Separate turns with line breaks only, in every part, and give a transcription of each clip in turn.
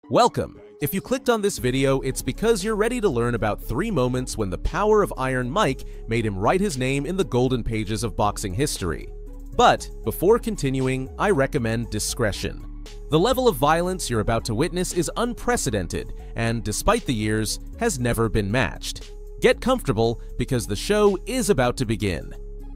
Welcome! If you clicked on this video, it's because you're ready to learn about 3 moments when the power of Iron Mike made him write his name in the golden pages of boxing history. But before continuing, I recommend discretion. The level of violence you're about to witness is unprecedented and, despite the years, has never been matched. Get comfortable because the show is about to begin.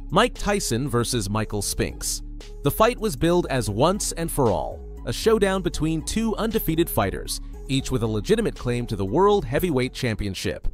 Mike Tyson versus Michael Spinks. The fight was billed as once and for all, a showdown between 2 undefeated fighters, each with a legitimate claim to the World Heavyweight Championship.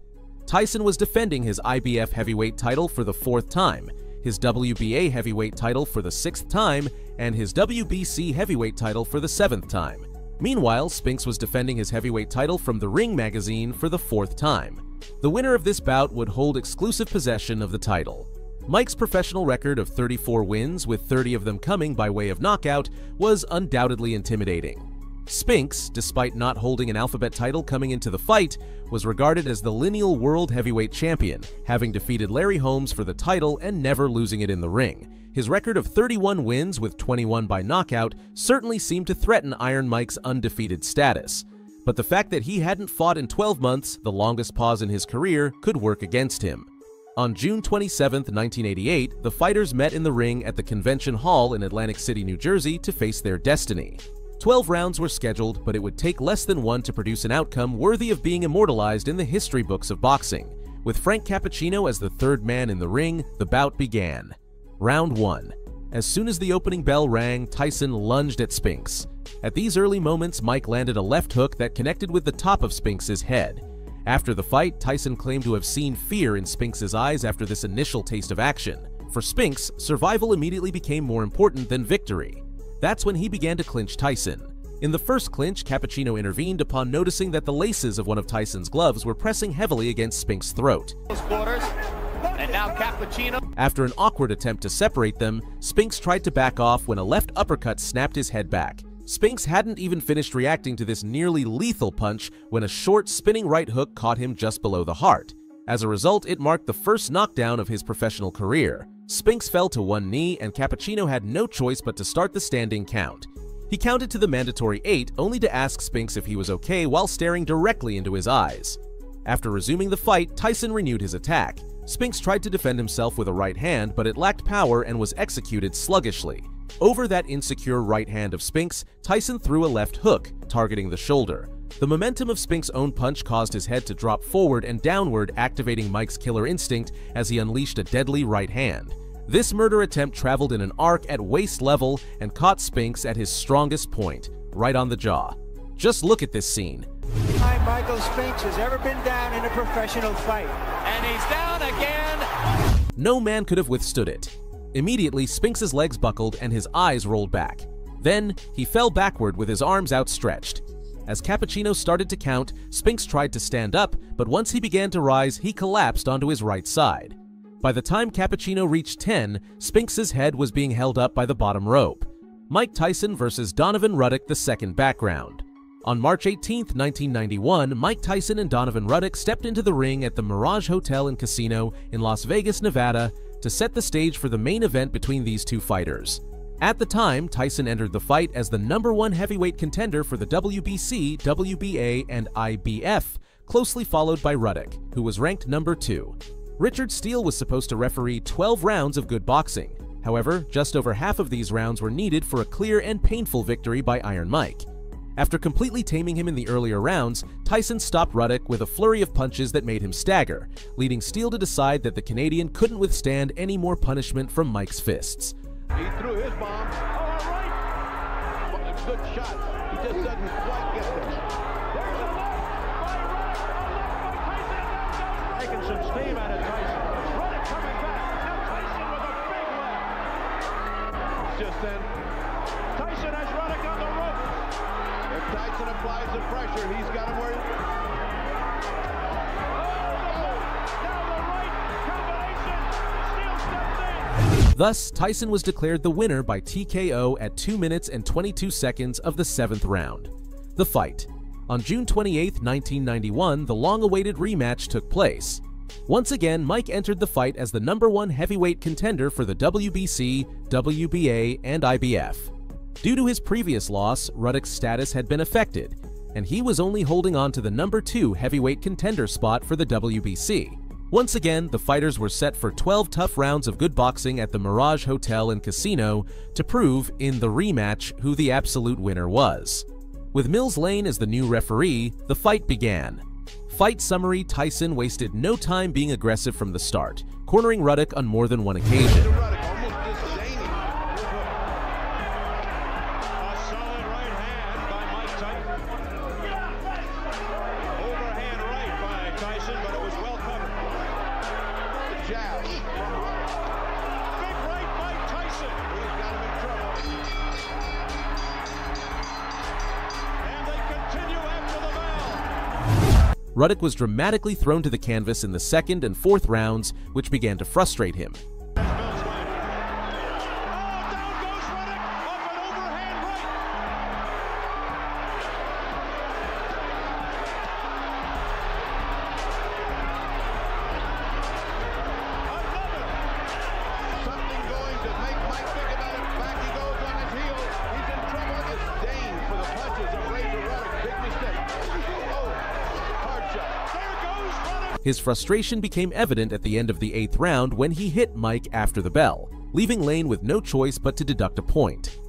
Tyson was defending his IBF heavyweight title for the 4th time, his WBA heavyweight title for the 6th time, and his WBC heavyweight title for the 7th time. Meanwhile, Spinks was defending his heavyweight title from the Ring magazine for the 4th time. The winner of this bout would hold exclusive possession of the title. Mike's professional record of 34 wins, with 30 of them coming by way of knockout, was undoubtedly intimidating. Spinks, despite not holding an alphabet title coming into the fight, was regarded as the lineal world heavyweight champion, having defeated Larry Holmes for the title and never losing it in the ring. His record of 31 wins with 21 by knockout certainly seemed to threaten Iron Mike's undefeated status. But the fact that he hadn't fought in 12 months, the longest pause in his career, could work against him. On June 27, 1988, the fighters met in the ring at the Convention Hall in Atlantic City, New Jersey to face their destiny. 12 rounds were scheduled, but it would take less than one to produce an outcome worthy of being immortalized in the history books of boxing. With Frank Cappuccino as the 3rd man in the ring, the bout began. Round 1. As soon as the opening bell rang, Tyson lunged at Spinks. At these early moments, Mike landed a left hook that connected with the top of Spinks' head. After the fight, Tyson claimed to have seen fear in Spinks' eyes after this initial taste of action. For Spinks, survival immediately became more important than victory. That's when he began to clinch Tyson. In the first clinch, Cappuccino intervened upon noticing that the laces of one of Tyson's gloves were pressing heavily against Spinks' throat.
And now Cappuccino.
After an awkward attempt to separate them, Spinks tried to back off when a left uppercut snapped his head back. Spinks hadn't even finished reacting to this nearly lethal punch when a short, spinning right hook caught him just below the heart. As a result, it marked the first knockdown of his professional career. Spinks fell to one knee, and Cappuccino had no choice but to start the standing count. He counted to the mandatory 8, only to ask Spinks if he was okay while staring directly into his eyes. After resuming the fight, Tyson renewed his attack. Spinks tried to defend himself with a right hand, but it lacked power and was executed sluggishly. Over that insecure right hand of Spinks, Tyson threw a left hook, targeting the shoulder. The momentum of Spinks' own punch caused his head to drop forward and downward, activating Mike's killer instinct as he unleashed a deadly right hand. This murder attempt traveled in an arc at waist level and caught Spinks at his strongest point, right on the jaw. Just look at this scene.
Michael Spinks has ever been down in a professional fight.
And he's down again.
No man could have withstood it. Immediately, Spinks' legs buckled and his eyes rolled back. Then, he fell backward with his arms outstretched. As Cappuccino started to count, Spinks tried to stand up, but once he began to rise, he collapsed onto his right side. By the time Cappuccino reached 10, Spinks' head was being held up by the bottom rope. Mike Tyson versus Donovan Ruddock, the second background. On March 18, 1991, Mike Tyson and Donovan Ruddock stepped into the ring at the Mirage Hotel and Casino in Las Vegas, Nevada, to set the stage for the main event between these 2 fighters. At the time, Tyson entered the fight as the #1 heavyweight contender for the WBC, WBA, and IBF, closely followed by Ruddock, who was ranked number 2. Richard Steele was supposed to referee 12 rounds of good boxing. However, just over half of these rounds were needed for a clear and painful victory by Iron Mike. After completely taming him in the earlier rounds, Tyson stopped Ruddock with a flurry of punches that made him stagger, leading Steele to decide that the Canadian couldn't withstand any more punishment from Mike's fists.
He threw his bomb. Oh, all right. Good shot. He just doesn't quite get there.
There's a left by Tyson.
Taking some steam out of Tyson.
Ruddock coming back. Now Tyson with a big left.
Just then,
Tyson has Ruddock on the rope.
if Tyson applies the pressure, he's got him where he...
Now the right combination. Steele steps in.
Thus, Tyson was declared the winner by TKO at 2 minutes and 22 seconds of the 7th round. The fight. On June 28, 1991, the long-awaited rematch took place. Once again, Mike entered the fight as the #1 heavyweight contender for the WBC, WBA, and IBF. Due to his previous loss, Ruddock's status had been affected. and he was only holding on to the #2 heavyweight contender spot for the WBC. Once again, the fighters were set for 12 tough rounds of good boxing at the Mirage Hotel and Casino to prove, in the rematch, who the absolute winner was. With Mills Lane as the new referee, the fight began. Fight summary: Tyson wasted no time being aggressive from the start, cornering Ruddock on more than one occasion. Ruddock was dramatically thrown to the canvas in the second and fourth rounds, which began to frustrate him. His frustration became evident at the end of the 8th round when he hit Mike after the bell, leaving Lane with no choice but to deduct a point.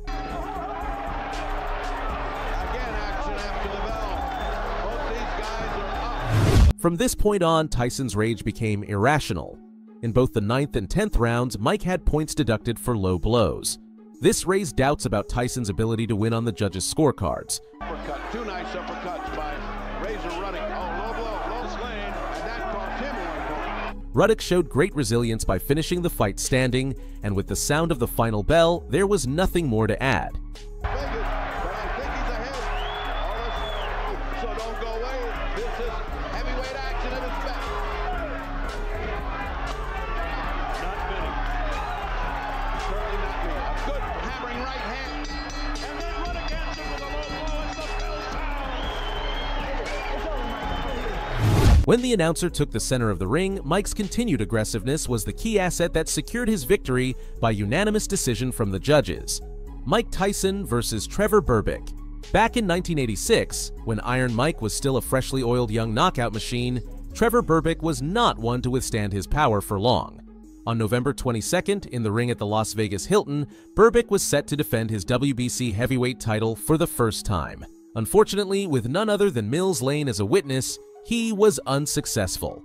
From this point on, Tyson's rage became irrational. In both the 9th and 10th rounds, Mike had points deducted for low blows. This raised doubts about Tyson's ability to win on the judges' scorecards.
Uppercut, 2 nice uppercuts by Razor Ruddock. Oh, low blow, low Lane, and that cost him 1 point.
Ruddock showed great resilience by finishing the fight standing, and with the sound of the final bell, there was nothing more to add.
But I think he's ahead. So don't go away. This is heavyweight action at its best. Not many. Certainly not many. A good hammering right hand. And then Ruddock answered with a low blow as the bell sounds.
When the announcer took the center of the ring, Mike's continued aggressiveness was the key asset that secured his victory by unanimous decision from the judges. Mike Tyson versus Trevor Berbick. Back in 1986, when Iron Mike was still a freshly oiled young knockout machine, Trevor Berbick was not one to withstand his power for long. On November 22nd, in the ring at the Las Vegas Hilton, Berbick was set to defend his WBC heavyweight title for the first time. Unfortunately, with none other than Mills Lane as a witness, he was unsuccessful.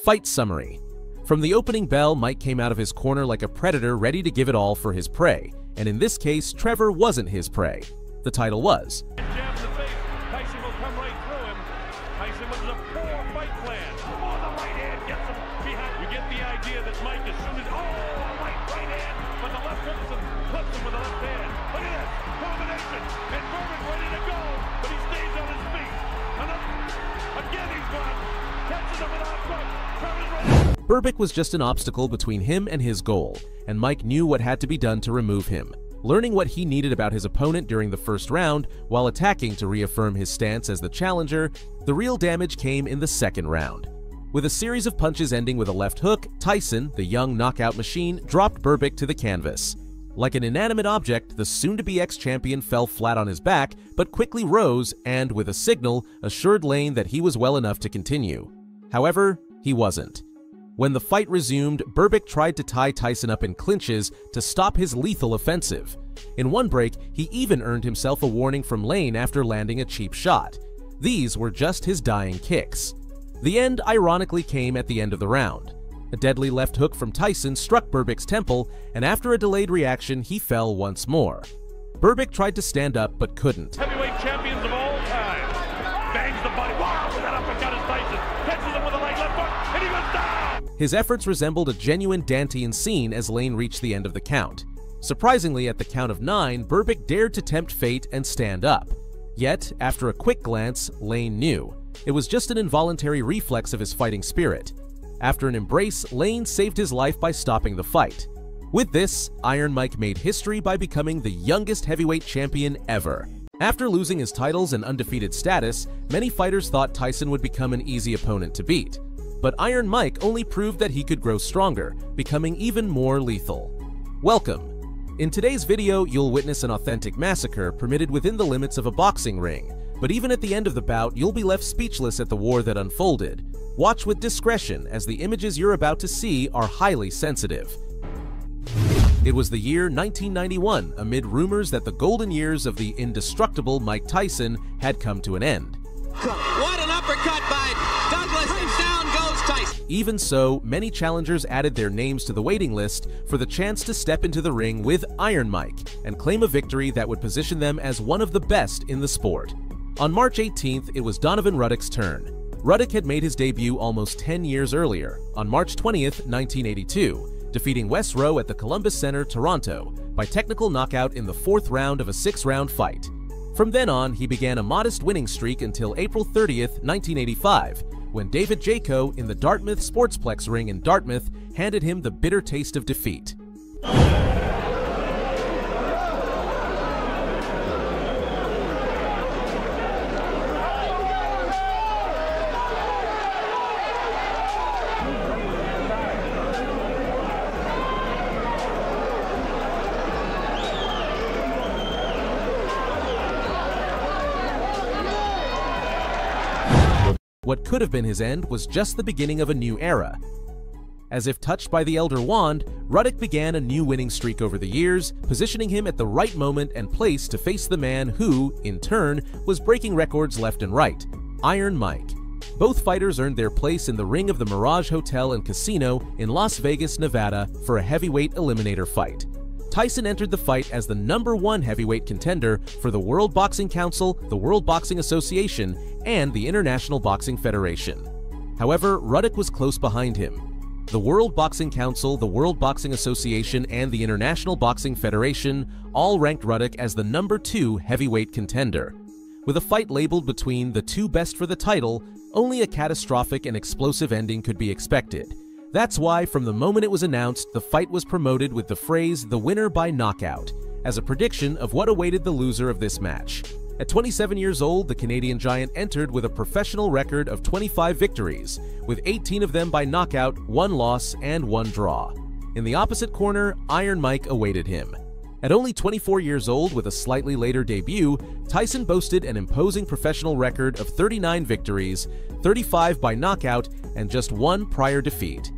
Fight summary. From the opening bell, Mike came out of his corner like a predator ready to give it all for his prey, and in this case, Trevor wasn't his prey. The title was.
Jabs the face. Tyson will come right through him. Tyson with a poor fight plan. Oh, the right hand gets him behind. You get the idea that Mike, as soon as right hand, but the left hooks him, clips him with the left hand. Look at this combination, and Berbick ready to go, but he stays on his feet. Again, he's gone. Catches him with a hook. Trevor's ready.
Berbick was just an obstacle between him and his goal, and Mike knew what had to be done to remove him. Learning what he needed about his opponent during the first round, while attacking to reaffirm his stance as the challenger, the real damage came in the second round. With a series of punches ending with a left hook, Tyson, the young knockout machine, dropped Berbick to the canvas. Like an inanimate object, the soon-to-be ex-champion fell flat on his back, but quickly rose and, with a signal, assured Lane that he was well enough to continue. However, he wasn't. When the fight resumed, Berbick tried to tie Tyson up in clinches to stop his lethal offensive. In one break, he even earned himself a warning from Lane after landing a cheap shot. These were just his dying kicks. The end ironically came at the end of the round. A deadly left hook from Tyson struck Berbick's temple, and after a delayed reaction, he fell once more. Berbick tried to stand up but couldn't.
Heavyweight champions of all time. Bangs the body. Wow, that uppercut is Tyson. Catches him with a right left hook, and he goes down.
His efforts resembled a genuine Dantean scene as Lane reached the end of the count. Surprisingly, at the count of 9, Berbick dared to tempt fate and stand up. Yet, after a quick glance, Lane knew. It was just an involuntary reflex of his fighting spirit. After an embrace, Lane saved his life by stopping the fight. With this, Iron Mike made history by becoming the youngest heavyweight champion ever. After losing his titles and undefeated status, many fighters thought Tyson would become an easy opponent to beat. But Iron Mike only proved that he could grow stronger, becoming even more lethal. Welcome! In today's video, you'll witness an authentic massacre permitted within the limits of a boxing ring, But even at the end of the bout, you'll be left speechless at the war that unfolded. Watch with discretion, as the images you're about to see are highly sensitive. It was the year 1991, amid rumors that the golden years of the indestructible Mike Tyson had come to an end.
What an uppercut by Douglas, and down goes Tyson.
Even so, many challengers added their names to the waiting list for the chance to step into the ring with Iron Mike and claim a victory that would position them as one of the best in the sport. On March 18th, it was Donovan Ruddock's turn. Ruddock had made his debut almost 10 years earlier, on March 20th, 1982, defeating Wes Rowe at the Columbus Center, Toronto, by technical knockout in the 4th round of a 6-round fight. From then on, he began a modest winning streak until April 30th, 1985, when David Jaco in the Dartmouth Sportsplex ring in Dartmouth handed him the bitter taste of defeat. What could have been his end was just the beginning of a new era. As if touched by the Elder Wand, Ruddock began a new winning streak over the years, positioning him at the right moment and place to face the man who, in turn, was breaking records left and right, Iron Mike. Both fighters earned their place in the ring of the Mirage Hotel and Casino in Las Vegas, Nevada for a heavyweight eliminator fight. Tyson entered the fight as the #1 heavyweight contender for the World Boxing Council, the World Boxing Association, and the International Boxing Federation. However, Ruddock was close behind him. The World Boxing Council, the World Boxing Association, and the International Boxing Federation all ranked Ruddock as the #2 heavyweight contender. With a fight labeled between the two best for the title, only a catastrophic and explosive ending could be expected. That's why, from the moment it was announced, the fight was promoted with the phrase, "the winner by knockout," as a prediction of what awaited the loser of this match. At 27 years old, the Canadian Giant entered with a professional record of 25 victories, with 18 of them by knockout, 1 loss, and 1 draw. In the opposite corner, Iron Mike awaited him. At only 24 years old, with a slightly later debut, Tyson boasted an imposing professional record of 39 victories, 35 by knockout, and just 1 prior defeat.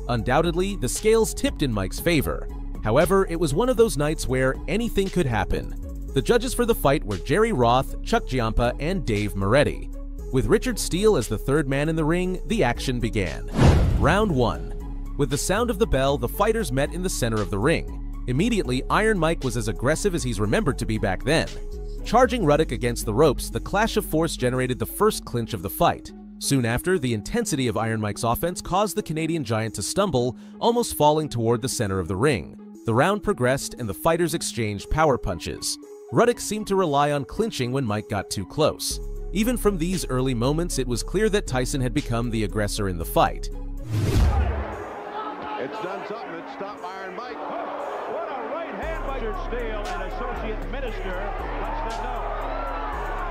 Undoubtedly, the scales tipped in Mike's favor. However, it was one of those nights where anything could happen. The judges for the fight were Jerry Roth, Chuck Giampa, and Dave Moretti. With Richard Steele as the third man in the ring, the action began. Round 1. With the sound of the bell, the fighters met in the center of the ring. Immediately, Iron Mike was as aggressive as he's remembered to be back then. Charging Ruddock against the ropes, the clash of force generated the first clinch of the fight. Soon after, the intensity of Iron Mike's offense caused the Canadian Giant to stumble, almost falling toward the center of the ring. The round progressed and the fighters exchanged power punches. Ruddock seemed to rely on clinching when Mike got too close. Even from these early moments, it was clear that Tyson had become the aggressor in the fight.
It's done something. It stopped Iron Mike.
What a right hand by Steele, and Associate Minister lets them know.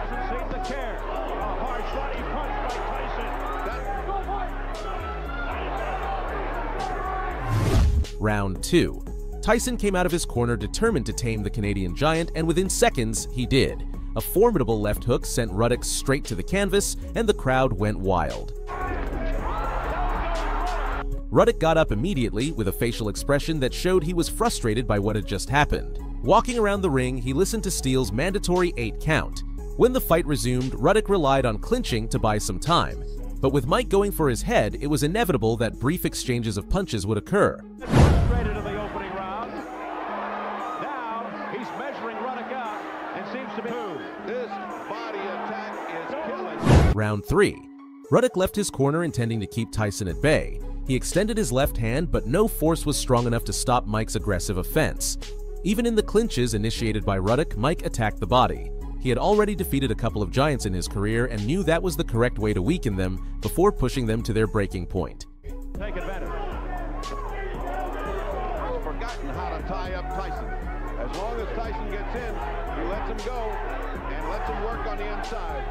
Hasn't seen the care. A hard shotty punch by Tyson.
Round 2. Tyson came out of his corner determined to tame the Canadian Giant, and within seconds, he did. A formidable left hook sent Ruddock straight to the canvas, and the crowd went wild. Ruddock got up immediately with a facial expression that showed he was frustrated by what had just happened. Walking around the ring, he listened to Steele's mandatory 8 count. When the fight resumed, Ruddock relied on clinching to buy some time. But with Mike going for his head, it was inevitable that brief exchanges of punches would occur.
Straight into the opening round. Now he's measuring Ruddock out and seems to be.
This body attack is killing.
Round 3. Ruddock left his corner intending to keep Tyson at bay. He extended his left hand, but no force was strong enough to stop Mike's aggressive offense. Even in the clinches initiated by Ruddock, Mike attacked the body. He had already defeated a couple of giants in his career and knew that was the correct way to weaken them before pushing them to their breaking point.
Take advantage.
He's forgotten how to tie up Tyson. As long as Tyson gets in, he lets him go and lets him work on the inside.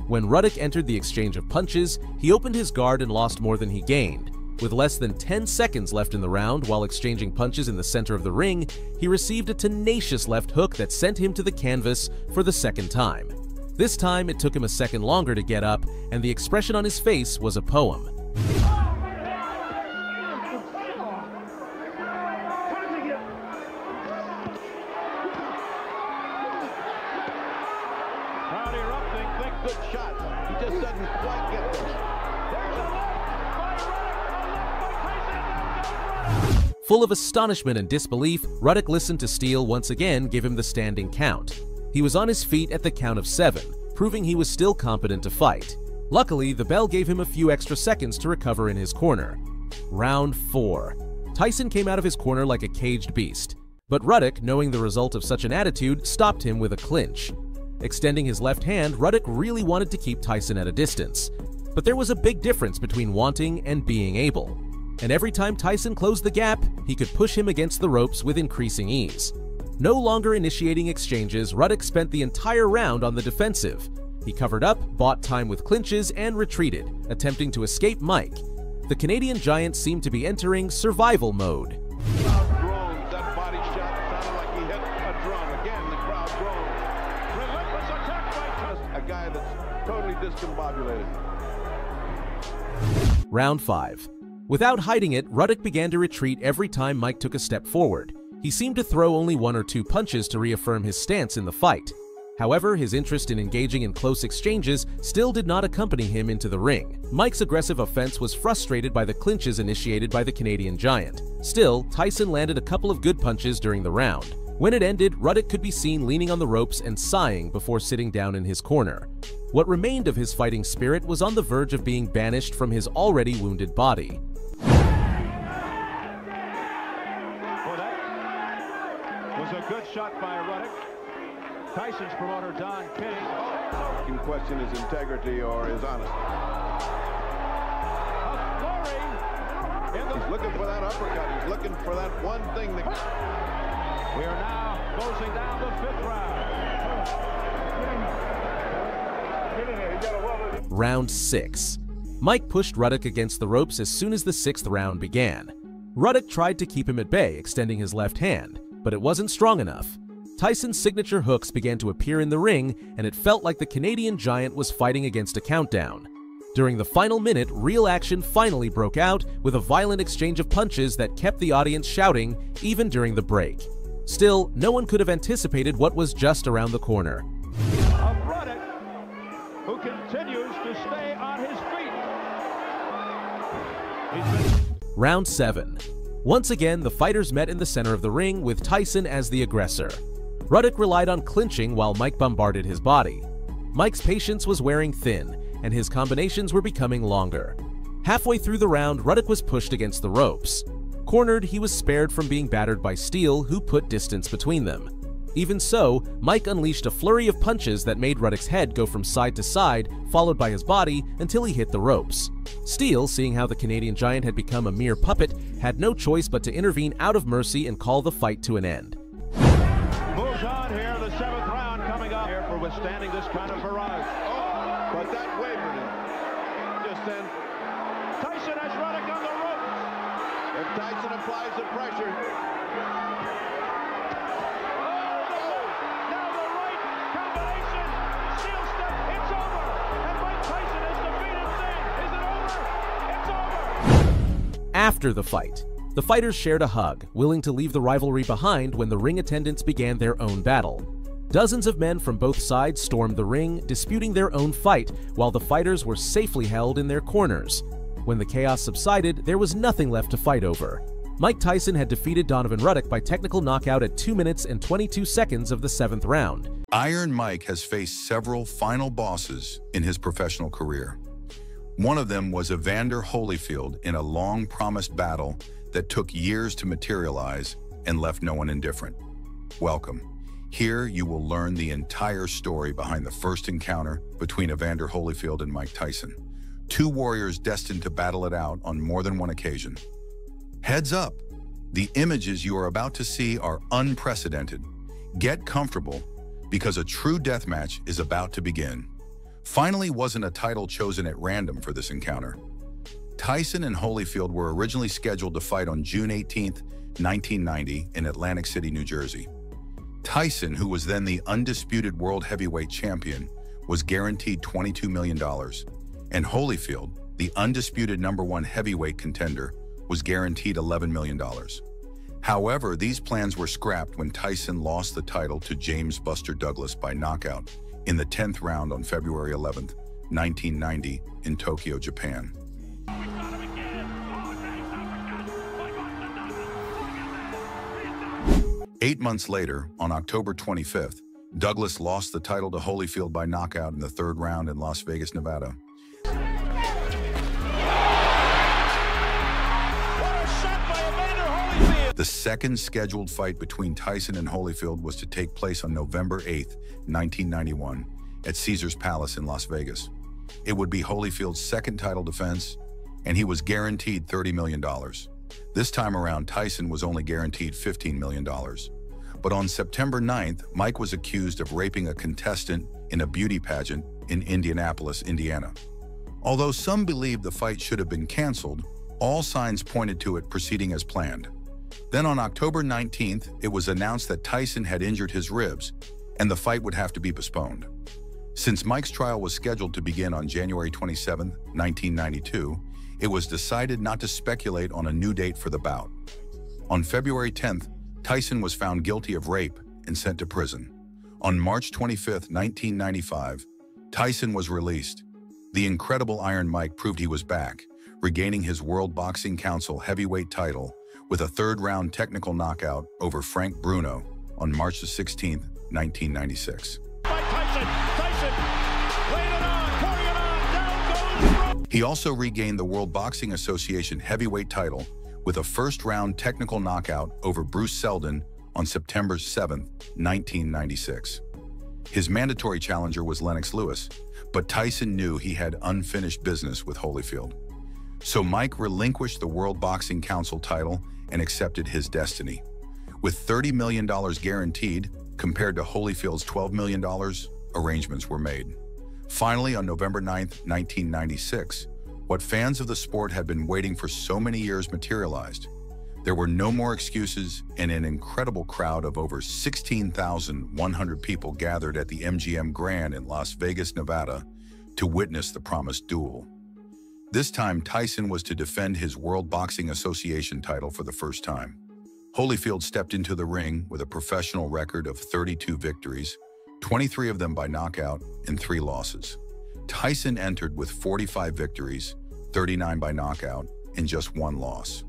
When Ruddock entered the exchange of punches, he opened his guard and lost more than he gained. With less than 10 seconds left in the round while exchanging punches in the center of the ring, he received a tenacious left hook that sent him to the canvas for the second time. This time, it took him a second longer to get up, and the expression on his face was a poem.
Crowd erupting, think good shot. He just doesn't quite get there. There's a left by Ruddock,
Full of astonishment and disbelief, Ruddock listened to Steele once again give him the standing count. He was on his feet at the count of 7, proving he was still competent to fight. Luckily, the bell gave him a few extra seconds to recover in his corner. Round 4. Tyson came out of his corner like a caged beast, but Ruddock, knowing the result of such an attitude, stopped him with a clinch. Extending his left hand, Ruddock really wanted to keep Tyson at a distance. But there was a big difference between wanting and being able. And every time Tyson closed the gap, he could push him against the ropes with increasing ease. No longer initiating exchanges, Ruddock spent the entire round on the defensive. He covered up, bought time with clinches, and retreated, attempting to escape Mike. The Canadian Giant seemed to be entering survival mode.
crowd groans. That body shot sounded like he hit a drum. Again, the crowd groans. Relentless attack by Tyson. A guy that's totally discombobulated.
Round 5. Without hiding it, Ruddock began to retreat every time Mike took a step forward. He seemed to throw only 1 or 2 punches to reaffirm his stance in the fight. However, his interest in engaging in close exchanges still did not accompany him into the ring. Mike's aggressive offense was frustrated by the clinches initiated by the Canadian Giant. Still, Tyson landed a couple of good punches during the round. When it ended, Ruddock could be seen leaning on the ropes and sighing before sitting down in his corner. What remained of his fighting spirit was on the verge of being banished from his already wounded body.
Was a good shot by Ruddock. Tyson's promoter, Don King. Can question his integrity or his honesty. He's looking for that uppercut. He's looking for that one thing that...
We are now closing down the 5th round.
Round 6. Mike pushed Ruddock against the ropes as soon as the 6th round began. Ruddock tried to keep him at bay, extending his left hand, but it wasn't strong enough. Tyson's signature hooks began to appear in the ring, and it felt like the Canadian Giant was fighting against a countdown. During the final minute, real action finally broke out with a violent exchange of punches that kept the audience shouting even during the break. Still, no one could have anticipated what was just around the corner.
Of Ruddock, who continues to stay on his feet.
Round 7. Once again, the fighters met in the center of the ring with Tyson as the aggressor. Ruddock relied on clinching while Mike bombarded his body. Mike's patience was wearing thin, and his combinations were becoming longer. Halfway through the round, Ruddock was pushed against the ropes. Cornered, he was spared from being battered by Steele, who put distance between them. Even so, Mike unleashed a flurry of punches that made Ruddock's head go from side to side, followed by his body, until he hit the ropes. Steele, seeing how the Canadian Giant had become a mere puppet, had no choice but to intervene out of mercy and call the fight to an end.
Moves on here, the 7th round coming up here for withstanding this kind of barrage.
Oh, but that wavered him. Just then,
Tyson has Ruddock on the ropes.
if Tyson applies the pressure,
Now the right combination. Steele step, it's over. And Mike Tyson has defeated Sting. Is it over? It's over.
After the fight, the fighters shared a hug, willing to leave the rivalry behind when the ring attendants began their own battle. Dozens of men from both sides stormed the ring, disputing their own fight, while the fighters were safely held in their corners. When the chaos subsided, there was nothing left to fight over. Mike Tyson had defeated Donovan Ruddock by technical knockout at 2 minutes and 22 seconds of the 7th round.
Iron Mike has faced several final bosses in his professional career. One of them was Evander Holyfield in a long-promised battle that took years to materialize and left no one indifferent. Welcome. Here you will learn the entire story behind the first encounter between Evander Holyfield and Mike Tyson, 2 warriors destined to battle it out on more than one occasion. Heads up, the images you are about to see are unprecedented. Get comfortable, because a true deathmatch is about to begin. Finally wasn't a title chosen at random for this encounter. Tyson and Holyfield were originally scheduled to fight on June 18, 1990 in Atlantic City, New Jersey. Tyson, who was then the undisputed world heavyweight champion, was guaranteed $22 million, and Holyfield, the undisputed #1 heavyweight contender, was guaranteed $11 million. However, these plans were scrapped when Tyson lost the title to James "Buster" Douglas by knockout in the 10th round on February 11, 1990, in Tokyo, Japan. 8 months later, on October 25th, Douglas lost the title to Holyfield by knockout in the 3rd round in Las Vegas, Nevada. The second scheduled fight between Tyson and Holyfield was to take place on November 8, 1991, at Caesars Palace in Las Vegas. It would be Holyfield's second title defense, and he was guaranteed $30 million. This time around, Tyson was only guaranteed $15 million. But on September 9th, Mike was accused of raping a contestant in a beauty pageant in Indianapolis, Indiana. Although some believed the fight should have been canceled, all signs pointed to it proceeding as planned. Then on October 19th, it was announced that Tyson had injured his ribs, and the fight would have to be postponed. Since Mike's trial was scheduled to begin on January 27, 1992, it was decided not to speculate on a new date for the bout. On February 10th, Tyson was found guilty of rape and sent to prison. On March 25, 1995, Tyson was released. The incredible Iron Mike proved he was back, regaining his World Boxing Council heavyweight title with a 3rd-round technical knockout over Frank Bruno on March 16, 1996. He also regained the World Boxing Association heavyweight title with a 1st-round technical knockout over Bruce Seldon on September 7, 1996. His mandatory challenger was Lennox Lewis, but Tyson knew he had unfinished business with Holyfield. So Mike relinquished the World Boxing Council title and accepted his destiny. With $30 million guaranteed, compared to Holyfield's $12 million, arrangements were made. Finally, on November 9, 1996, what fans of the sport had been waiting for so many years materialized. There were no more excuses, and an incredible crowd of over 16,100 people gathered at the MGM Grand in Las Vegas, Nevada, to witness the promised duel. This time, Tyson was to defend his World Boxing Association title for the first time. Holyfield stepped into the ring with a professional record of 32 victories, 23 of them by knockout, and 3 losses. Tyson entered with 45 victories, 39 by knockout, and just 1 loss.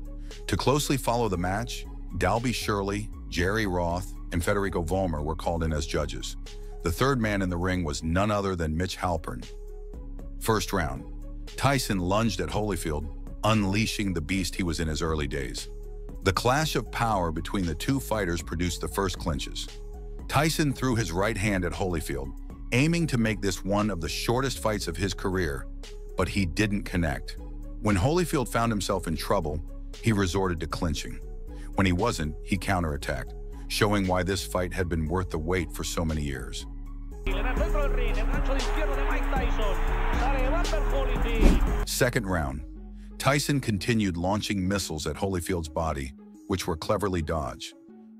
To closely follow the match, Dalby Shirley, Jerry Roth, and Federico Vollmer were called in as judges. The 3rd man in the ring was none other than Mitch Halpern. First round. Tyson lunged at Holyfield, unleashing the beast he was in his early days. The clash of power between the two fighters produced the first clinches. Tyson threw his right hand at Holyfield, aiming to make this one of the shortest fights of his career, but he didn't connect. When Holyfield found himself in trouble, he resorted to clinching. When he wasn't, he counterattacked, showing why this fight had been worth the wait for so many years. Second round. Tyson continued launching missiles at Holyfield's body, which were cleverly dodged.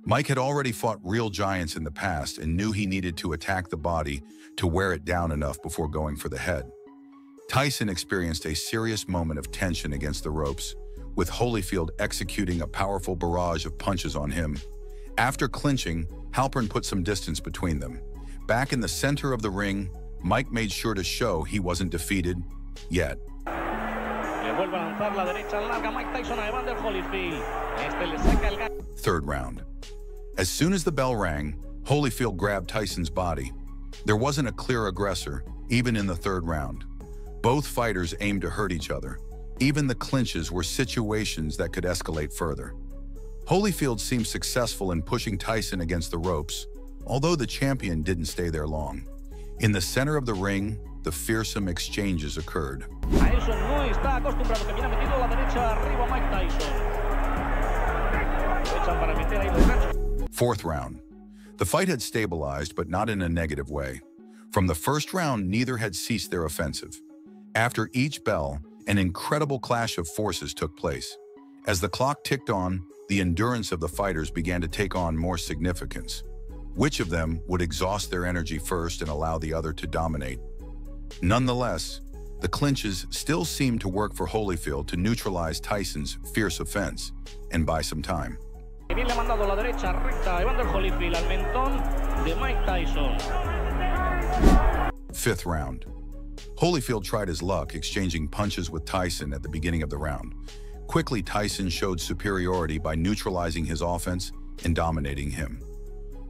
Mike had already fought real giants in the past and knew he needed to attack the body to wear it down enough before going for the head. Tyson experienced a serious moment of tension against the ropes, with Holyfield executing a powerful barrage of punches on him. After clinching, Halpern put some distance between them. Back in the center of the ring, Mike made sure to show he wasn't defeated yet. Third round. As soon as the bell rang, Holyfield grabbed Tyson's body. There wasn't a clear aggressor, even in the third round. Both fighters aimed to hurt each other. Even the clinches were situations that could escalate further. Holyfield seemed successful in pushing Tyson against the ropes, although the champion didn't stay there long. In the center of the ring, the fearsome exchanges occurred. Fourth round. The fight had stabilized, but not in a negative way. From the first round, neither had ceased their offensive. After each bell, an incredible clash of forces took place. As the clock ticked on, the endurance of the fighters began to take on more significance. Which of them would exhaust their energy first and allow the other to dominate Nonetheless, the clinches still seemed to work for Holyfield to neutralize Tyson's fierce offense and buy some time.
Bien le ha mandado la derecha recta Evander Holyfield al mentón de Mike Tyson.
5th round. Holyfield tried his luck exchanging punches with Tyson at the beginning of the round. Quickly, Tyson showed superiority by neutralizing his offense and dominating him.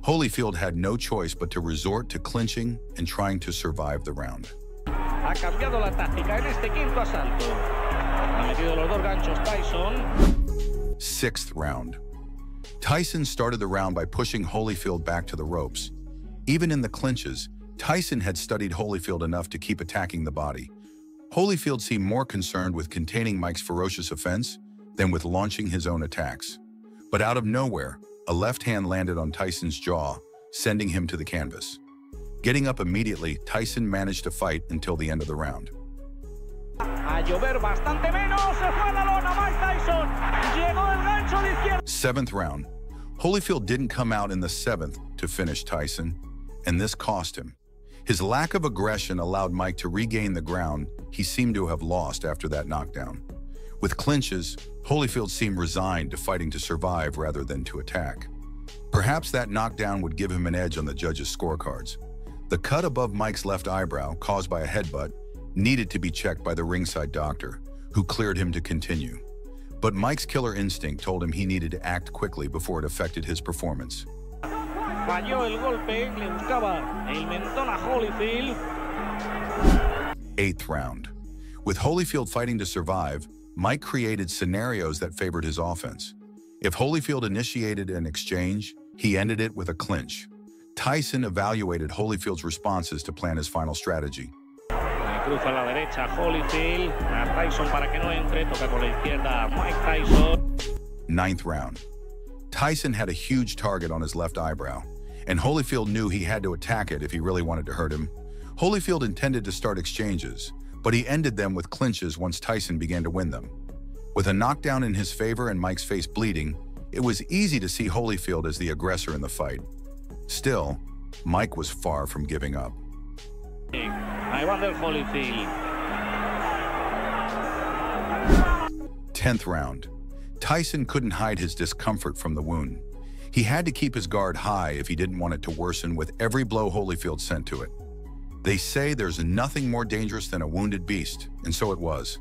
Holyfield had no choice but to resort to clinching and trying to survive the round.
Ha cambiado la táctica en este quinto asalto. Ha metido los dos ganchos Tyson.
6th round. Tyson started the round by pushing Holyfield back to the ropes. Even in the clinches, Tyson had studied Holyfield enough to keep attacking the body. Holyfield seemed more concerned with containing Mike's ferocious offense than with launching his own attacks. But out of nowhere, a left hand landed on Tyson's jaw, sending him to the canvas. Getting up immediately, Tyson managed to fight until the end of the round.
A llover bastante menos, se fue a la lona Mike Tyson. Llegó el gancho de izquierda.
7th round. Holyfield didn't come out in the 7th to finish Tyson, and this cost him. His lack of aggression allowed Mike to regain the ground he seemed to have lost after that knockdown. With clinches, Holyfield seemed resigned to fighting to survive rather than to attack. Perhaps that knockdown would give him an edge on the judges' scorecards. The cut above Mike's left eyebrow, caused by a headbutt, needed to be checked by the ringside doctor, who cleared him to continue. But Mike's killer instinct told him he needed to act quickly before it affected his performance.
Falló el golpe, le buscaba el mentón a Holyfield.
8th round. With Holyfield fighting to survive, Mike created scenarios that favored his offense. If Holyfield initiated an exchange, he ended it with a clinch. Tyson evaluated Holyfield's responses to plan his final strategy.
Cruza a la derecha Holyfield, a Tyson para que no entre, toca con la izquierda Mike Tyson.
9th round. Tyson had a huge target on his left eyebrow, and Holyfield knew he had to attack it if he really wanted to hurt him. Holyfield intended to start exchanges, but he ended them with clinches once Tyson began to win them. With a knockdown in his favor and Mike's face bleeding, it was easy to see Holyfield as the aggressor in the fight. Still, Mike was far from giving up.
Evander Holyfield.
10th round. Tyson couldn't hide his discomfort from the wound. He had to keep his guard high if he didn't want it to worsen with every blow Holyfield sent to it. They say there's nothing more dangerous than a wounded beast, and so it was.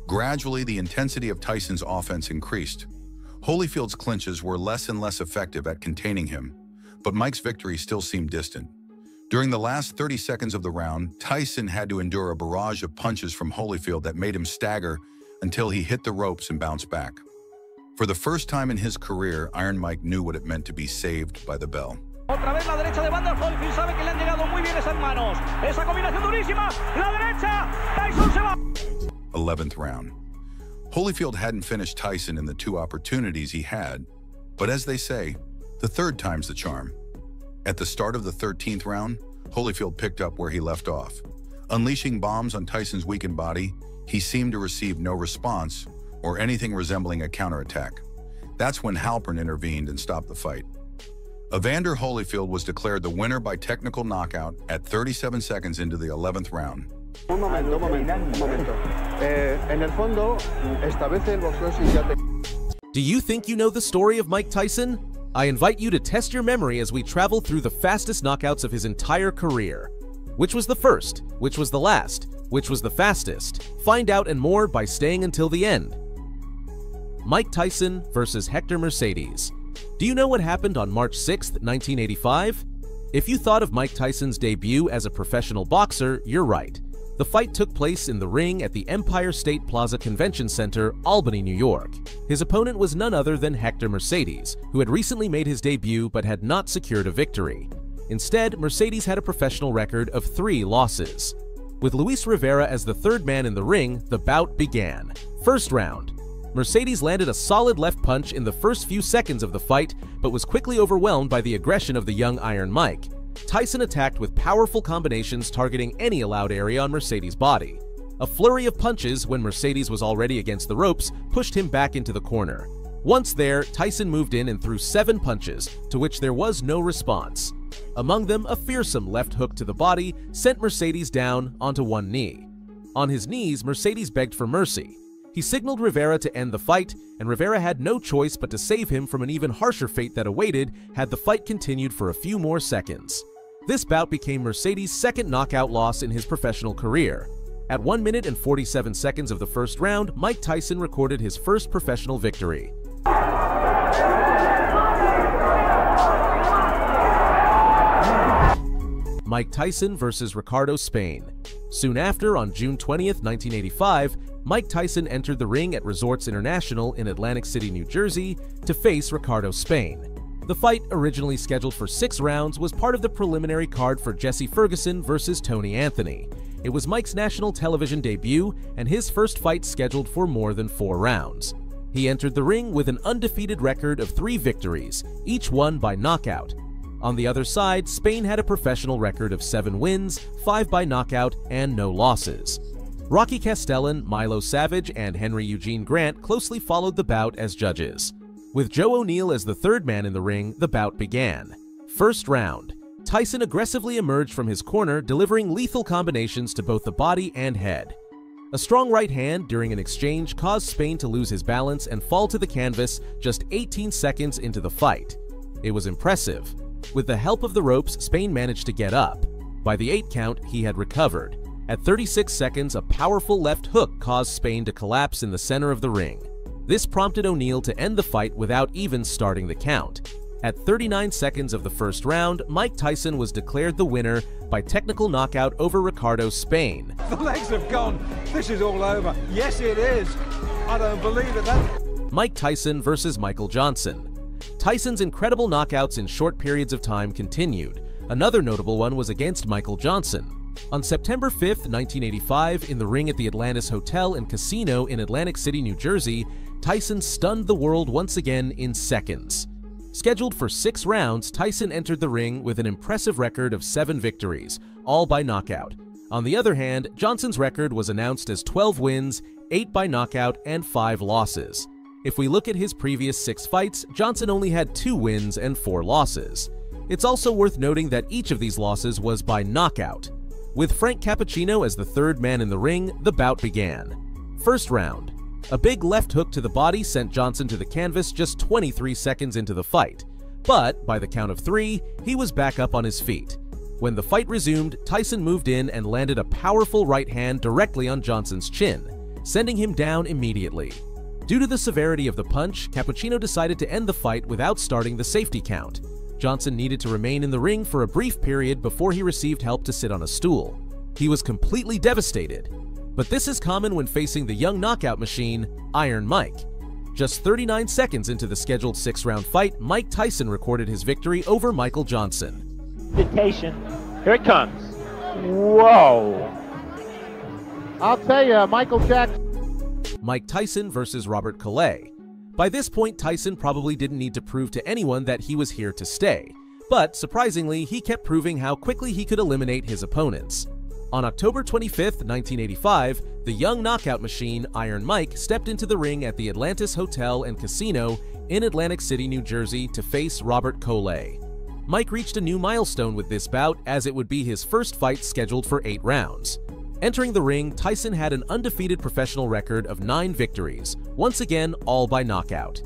Gradually, the intensity of Tyson's offense increased. Holyfield's clinches were less and less effective at containing him, but Mike's victory still seemed distant. During the last 30 seconds of the round, Tyson had to endure a barrage of punches from Holyfield that made him stagger until he hit the ropes and bounced back. For the first time in his career, Iron Mike knew what it meant to be saved by the bell.
Otra vez la derecha de Evander Holyfield, sabe que le han llegado muy bien esas manos. Esa combinación durísima, la derecha, Tyson se va.
11th round. Holyfield hadn't finished Tyson in the 2 opportunities he had, but as they say, the third time's the charm. At the start of the 13th round, Holyfield picked up where he left off. Unleashing bombs on Tyson's weakened body, he seemed to receive no response or anything resembling a counterattack. That's when Halpern intervened and stopped the fight. Evander Holyfield was declared the winner by technical knockout at 37 seconds into the 11th round.
Un momento. En el fondo, establece el boxeo sin ya te...
Do you think you know the story of Mike Tyson? I invite you to test your memory as we travel through the fastest knockouts of his entire career. Which was the first? Which was the last? Which was the fastest? Find out and more by staying until the end. Mike Tyson versus Hector Mercedes. Do you know what happened on March 6, 1985? If you thought of Mike Tyson's debut as a professional boxer, you're right. The fight took place in the ring at the Empire State Plaza Convention Center, Albany, New York. His opponent was none other than Hector Mercedes, who had recently made his debut but had not secured a victory. Instead, Mercedes had a professional record of 3 losses. With Luis Rivera as the third man in the ring, the bout began. First round. Mercedes landed a solid left punch in the first few seconds of the fight, but was quickly overwhelmed by the aggression of the young Iron Mike. Tyson attacked with powerful combinations targeting any allowed area on Mercedes' body. A flurry of punches when Mercedes was already against the ropes pushed him back into the corner. Once there, Tyson moved in and threw 7 punches, to which there was no response. Among them, a fearsome left hook to the body sent Mercedes down onto one knee. On his knees, Mercedes begged for mercy. He signaled Rivera to end the fight, and Rivera had no choice but to save him from an even harsher fate that awaited had the fight continued for a few more seconds. This bout became Mercedes' second knockout loss in his professional career. At 1 minute and 47 seconds of the first round, Mike Tyson recorded his first professional victory. Mike Tyson versus Ricardo Spain. Soon after, on June 20th, 1985, Mike Tyson entered the ring at Resorts International in Atlantic City, New Jersey, to face Ricardo Spain. The fight, originally scheduled for 6 rounds, was part of the preliminary card for Jesse Ferguson versus Tony Anthony. It was Mike's national television debut and his first fight scheduled for more than 4 rounds. He entered the ring with an undefeated record of 3 victories, each won by knockout. On the other side, Spain had a professional record of 7 wins, 5 by knockout, and no losses. Rocky Castellan, Milo Savage, and Henry Eugene Grant closely followed the bout as judges. With Joe O'Neill as the third man in the ring, the bout began. First round. Tyson aggressively emerged from his corner, delivering lethal combinations to both the body and head. A strong right hand during an exchange caused Spain to lose his balance and fall to the canvas just 18 seconds into the fight. It was impressive. With the help of the ropes, Spain managed to get up. By the 8 count, he had recovered. At 36 seconds, a powerful left hook caused Spain to collapse in the center of the ring. This prompted O'Neill to end the fight without even starting the count. At 39 seconds of the first round, Mike Tyson was declared the winner by technical knockout over Ricardo Spain.
The legs have gone. This is all over. Yes, it is. I don't believe it.
Mike Tyson versus Michael Johnson. Tyson's incredible knockouts in short periods of time continued. Another notable one was against Michael Johnson. On September 5, 1985, in the ring at the Atlantis Hotel and Casino in Atlantic City, New Jersey, Tyson stunned the world once again in seconds. Scheduled for 6 rounds, Tyson entered the ring with an impressive record of 7 victories, all by knockout. On the other hand, Johnson's record was announced as 12 wins, 8 by knockout, and 5 losses. If we look at his previous 6 fights, Johnson only had 2 wins and 4 losses. It's also worth noting that each of these losses was by knockout. With Frank Cappuccino as the third man in the ring, the bout began. First round. A big left hook to the body sent Johnson to the canvas just 23 seconds into the fight. But, by the count of 3, he was back up on his feet. When the fight resumed, Tyson moved in and landed a powerful right hand directly on Johnson's chin, sending him down immediately. Due to the severity of the punch, Cappuccino decided to end the fight without starting the safety count. Johnson needed to remain in the ring for a brief period before he received help to sit on a stool. He was completely devastated. But this is common when facing the young knockout machine, Iron Mike. Just 39 seconds into the scheduled 6-round fight, Mike Tyson recorded his victory over Michael Johnson.
Dictation. Here it comes. Whoa. I'll tell you, Michael Jackson.
Mike Tyson versus Robert Collet. By this point, Tyson probably didn't need to prove to anyone that he was here to stay. But surprisingly, he kept proving how quickly he could eliminate his opponents. On October 25, 1985, the young knockout machine, Iron Mike, stepped into the ring at the Atlantis Hotel and Casino in Atlantic City, New Jersey to face Robert Collet. Mike reached a new milestone with this bout, as it would be his first fight scheduled for 8 rounds. Entering the ring, Tyson had an undefeated professional record of 9 victories, once again all by knockout.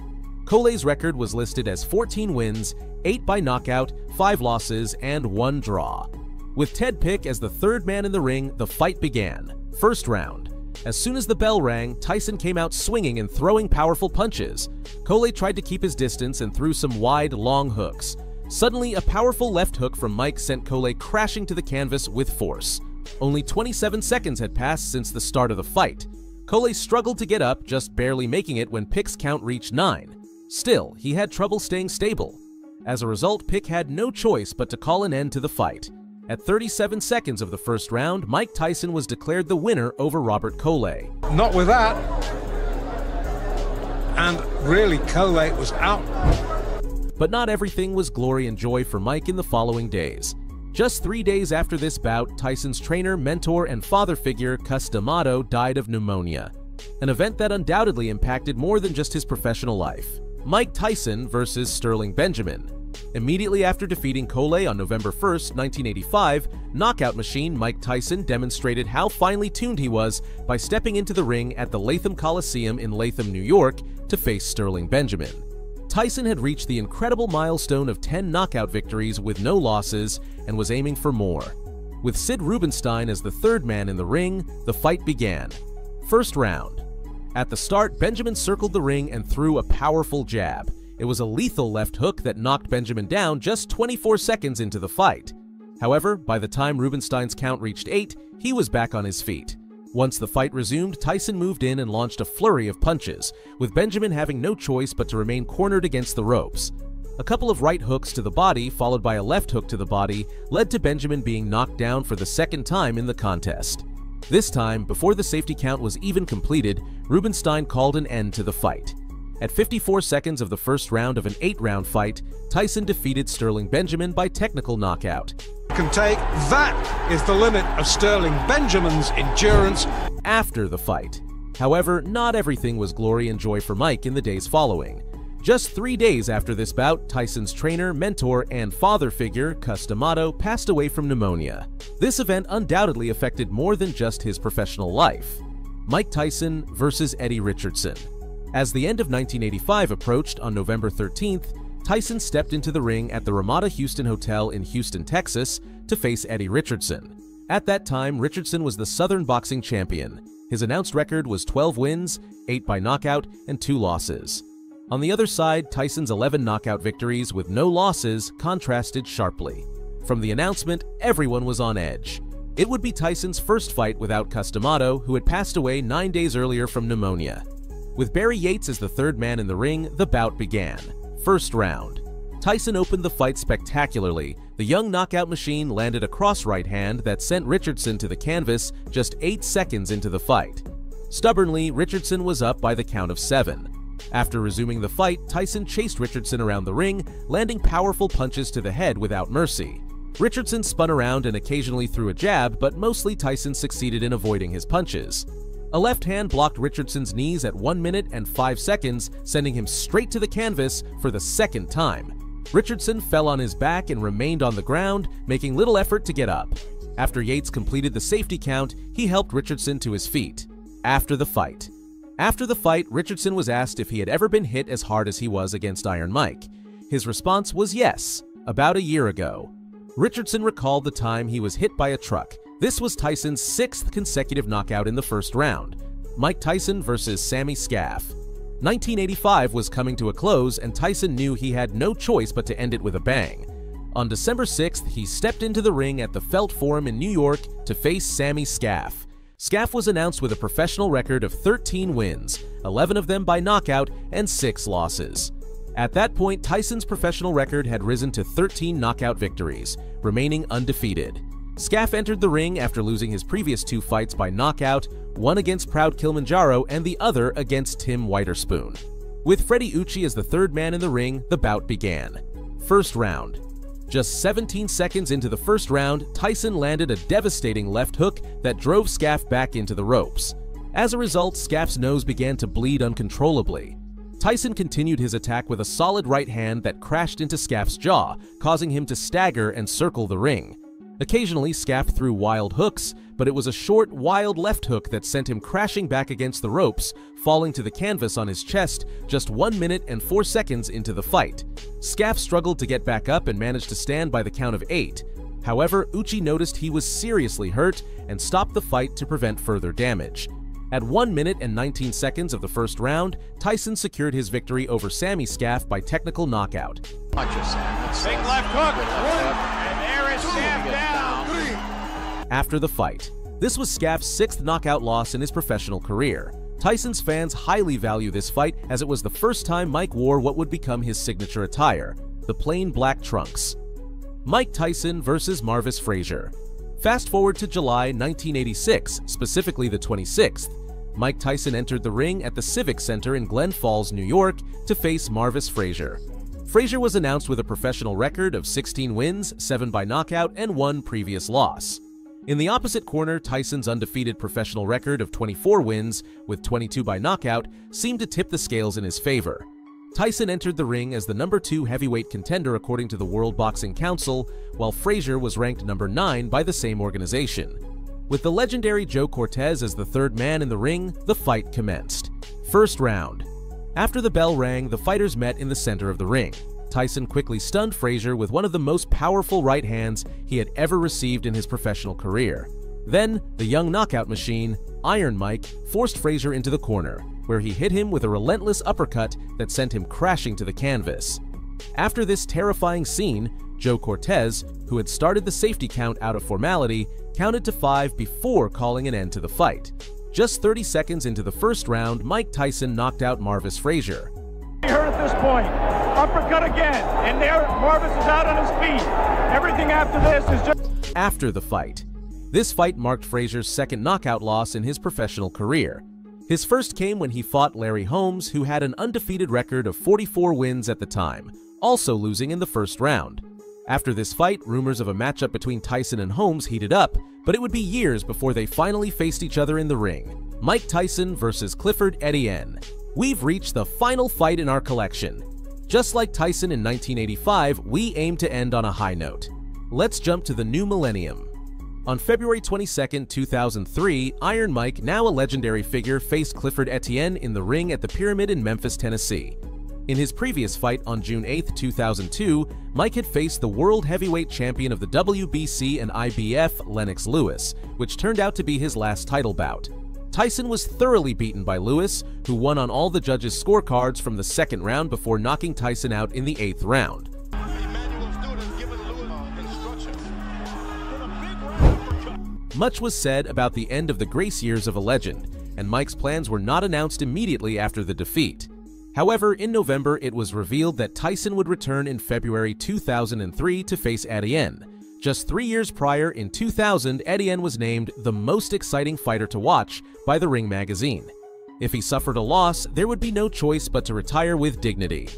Collet's record was listed as 14 wins, 8 by knockout, 5 losses, and 1 draw. With Ted Pick as the third man in the ring, the fight began. First round. As soon as the bell rang, Tyson came out swinging and throwing powerful punches. Collet tried to keep his distance and threw some wide, long hooks. Suddenly, a powerful left hook from Mike sent Collet crashing to the canvas with force. Only 27 seconds had passed since the start of the fight. Collet struggled to get up, just barely making it when Pick's count reached 9. Still, he had trouble staying stable. As a result, Pick had no choice but to call an end to the fight. At 37 seconds of the first round, Mike Tyson was declared the winner over Robert Collet.
Not with that. And really, Collet was out.
But not everything was glory and joy for Mike in the following days. Just 3 days after this bout, Tyson's trainer, mentor, and father figure, Cus D'Amato, died of pneumonia. An event that undoubtedly impacted more than just his professional life. Mike Tyson versus Sterling Benjamin. Immediately after defeating Cole on November 1, 1985, knockout machine Mike Tyson demonstrated how finely tuned he was by stepping into the ring at the Latham Coliseum in Latham, New York, to face Sterling Benjamin. Tyson had reached the incredible milestone of 10 knockout victories with no losses and was aiming for more. With Sid Rubenstein as the third man in the ring, the fight began. First round. At the start, Benjamin circled the ring and threw a powerful jab. It was a lethal left hook that knocked Benjamin down just 24 seconds into the fight. However, by the time Rubenstein's count reached 8, he was back on his feet. Once the fight resumed, Tyson moved in and launched a flurry of punches, with Benjamin having no choice but to remain cornered against the ropes. A couple of right hooks to the body, followed by a left hook to the body, led to Benjamin being knocked down for the second time in the contest. This time, before the safety count was even completed, Rubenstein called an end to the fight. At 54 seconds of the first round of an 8-round fight, Tyson defeated Sterling Benjamin by technical knockout.
That is the limit of Sterling Benjamin's endurance.
After the fight. However, not everything was glory and joy for Mike in the days following. Just 3 days after this bout, Tyson's trainer, mentor, and father figure, Cus D'Amato, passed away from pneumonia. This event undoubtedly affected more than just his professional life. Mike Tyson versus Eddie Richardson. As the end of 1985 approached on November 13th, Tyson stepped into the ring at the Ramada Houston Hotel in Houston, Texas, to face Eddie Richardson. At that time, Richardson was the Southern boxing champion. His announced record was 12 wins, 8 by knockout, and 2 losses. On the other side, Tyson's 11 knockout victories with no losses contrasted sharply. From the announcement, everyone was on edge. It would be Tyson's first fight without Cus D'Amato, who had passed away 9 days earlier from pneumonia. With Barry Yates as the third man in the ring, the bout began. First round. Tyson opened the fight spectacularly. The young knockout machine landed a cross right hand that sent Richardson to the canvas just 8 seconds into the fight. Stubbornly, Richardson was up by the count of 7. After resuming the fight, Tyson chased Richardson around the ring, landing powerful punches to the head without mercy. Richardson spun around and occasionally threw a jab, but mostly Tyson succeeded in avoiding his punches. A left hand blocked Richardson's knees at 1 minute and 5 seconds, sending him straight to the canvas for the second time. Richardson fell on his back and remained on the ground, making little effort to get up. After Yates completed the safety count, he helped Richardson to his feet. After the fight, Richardson was asked if he had ever been hit as hard as he was against Iron Mike. His response was yes, about a year ago. Richardson recalled the time he was hit by a truck. This was Tyson's 6th consecutive knockout in the first round. Mike Tyson versus Sammy Scaff. 1985 was coming to a close, and Tyson knew he had no choice but to end it with a bang. On December 6th, he stepped into the ring at the Felt Forum in New York to face Sammy Scaff. Scaff was announced with a professional record of 13 wins, 11 of them by knockout, and 6 losses. At that point, Tyson's professional record had risen to 13 knockout victories, remaining undefeated. Scaff entered the ring after losing his previous 2 fights by knockout, one against Proud Kilimanjaro and the other against Tim Witherspoon. With Freddie Ucci as the third man in the ring, the bout began. First round. Just 17 seconds into the first round, Tyson landed a devastating left hook that drove Scaff back into the ropes. As a result, Scaff's nose began to bleed uncontrollably. Tyson continued his attack with a solid right hand that crashed into Scaff's jaw, causing him to stagger and circle the ring. Occasionally, Scaff threw wild hooks, but it was a short, wild left hook that sent him crashing back against the ropes, falling to the canvas on his chest just 1 minute and 4 seconds into the fight. Scaff struggled to get back up and managed to stand by the count of 8. However, Ucci noticed he was seriously hurt and stopped the fight to prevent further damage. At 1 minute and 19 seconds of the first round, Tyson secured his victory over Sammy Scaff by technical knockout.
Big left hook. And there is Scaff down.
After the fight. This was Scaff's 6th knockout loss in his professional career. Tyson's fans highly value this fight as it was the first time Mike wore what would become his signature attire, the plain black trunks. Mike Tyson versus Marvis Frazier. Fast forward to July 1986, specifically the 26th. Mike Tyson entered the ring at the Civic Center in Glen Falls, New York, to face Marvis Frazier. Frazier was announced with a professional record of 16 wins, 7 by knockout, and 1 previous loss. In the opposite corner, Tyson's undefeated professional record of 24 wins, with 22 by knockout, seemed to tip the scales in his favor. Tyson entered the ring as the #2 heavyweight contender according to the World Boxing Council, while Frazier was ranked #9 by the same organization. With the legendary Joe Cortez as the third man in the ring, the fight commenced. First round. After the bell rang, the fighters met in the center of the ring. Tyson quickly stunned Frazier with one of the most powerful right hands he had ever received in his professional career. Then, the young knockout machine, Iron Mike, forced Frazier into the corner, where he hit him with a relentless uppercut that sent him crashing to the canvas. After this terrifying scene, Joe Cortez, who had started the safety count out of formality, counted to 5 before calling an end to the fight. Just 30 seconds into the first round, Mike Tyson knocked out Marvis Frazier.
You heard at this point, uppercut again, and there Marvis is out on his feet. Everything after this is just...
After the fight. This fight marked Frazier's second knockout loss in his professional career. His first came when he fought Larry Holmes, who had an undefeated record of 44 wins at the time, also losing in the first round. After this fight, rumors of a matchup between Tyson and Holmes heated up, but it would be years before they finally faced each other in the ring. Mike Tyson versus Clifford Etienne. We've reached the final fight in our collection. Just like Tyson in 1985, we aim to end on a high note. Let's jump to the new millennium. On February 22, 2003, Iron Mike, now a legendary figure, faced Clifford Etienne in the ring at the Pyramid in Memphis, Tennessee. In his previous fight on June 8, 2002, Mike had faced the world heavyweight champion of the WBC and IBF, Lennox Lewis, which turned out to be his last title bout. Tyson was thoroughly beaten by Lewis, who won on all the judges' scorecards from the second round before knocking Tyson out in the 8th round. Much was said about the end of the grace years of a legend, and Mike's plans were not announced immediately after the defeat. However, in November, it was revealed that Tyson would return in February 2003 to face Etienne. Just 3 years prior, in 2000, Etienne was named the most exciting fighter to watch by The Ring magazine. If he suffered a loss, there would be no choice but to retire with dignity.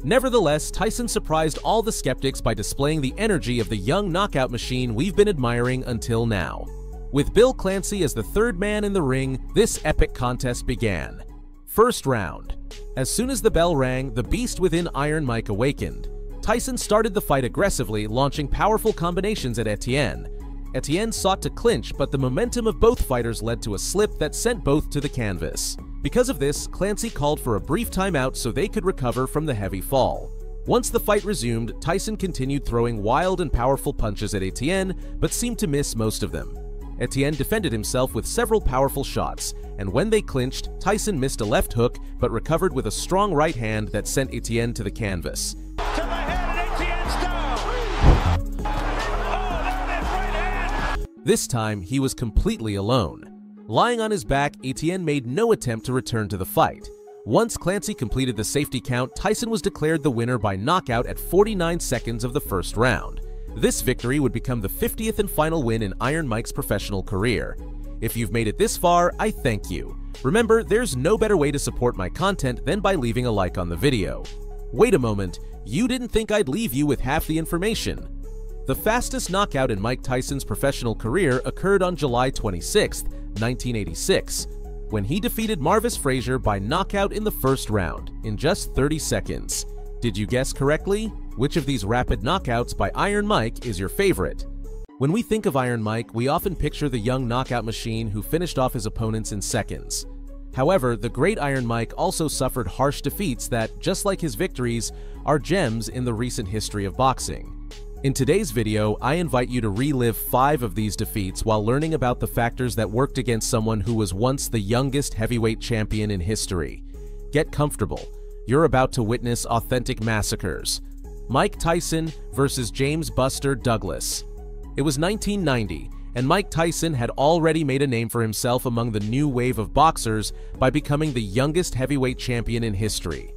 Nevertheless, Tyson surprised all the skeptics by displaying the energy of the young knockout machine we've been admiring until now. With Bill Clancy as the third man in the ring, this epic contest began. First round. As soon as the bell rang, the beast within Iron Mike awakened. Tyson started the fight aggressively, launching powerful combinations at Etienne. Etienne sought to clinch, but the momentum of both fighters led to a slip that sent both to the canvas. Because of this, Clancy called for a brief timeout so they could recover from the heavy fall. Once the fight resumed, Tyson continued throwing wild and powerful punches at Etienne, but seemed to miss most of them. Etienne defended himself with several powerful shots, and when they clinched, Tyson missed a left hook but recovered with a strong right hand that sent Etienne to the canvas.
To the head, and Etienne's down. Oh, there it is, right hand.
This time, he was completely alone. Lying on his back, Etienne made no attempt to return to the fight. Once Clancy completed the safety count, Tyson was declared the winner by knockout at 49 seconds of the first round. This victory would become the 50th and final win in Iron Mike's professional career. If you've made it this far, I thank you. Remember, there's no better way to support my content than by leaving a like on the video. Wait a moment, you didn't think I'd leave you with half the information. The fastest knockout in Mike Tyson's professional career occurred on July 26, 1986, when he defeated Marvis Frazier by knockout in the first round in just 30 seconds. Did you guess correctly? Which of these rapid knockouts by Iron Mike is your favorite? When we think of Iron Mike, we often picture the young knockout machine who finished off his opponents in seconds. However, the great Iron Mike also suffered harsh defeats that, just like his victories, are gems in the recent history of boxing. In today's video, I invite you to relive 5 of these defeats while learning about the factors that worked against someone who was once the youngest heavyweight champion in history. Get comfortable. You're about to witness authentic massacres. Mike Tyson versus James Buster Douglas. It was 1990, and Mike Tyson had already made a name for himself among the new wave of boxers by becoming the youngest heavyweight champion in history.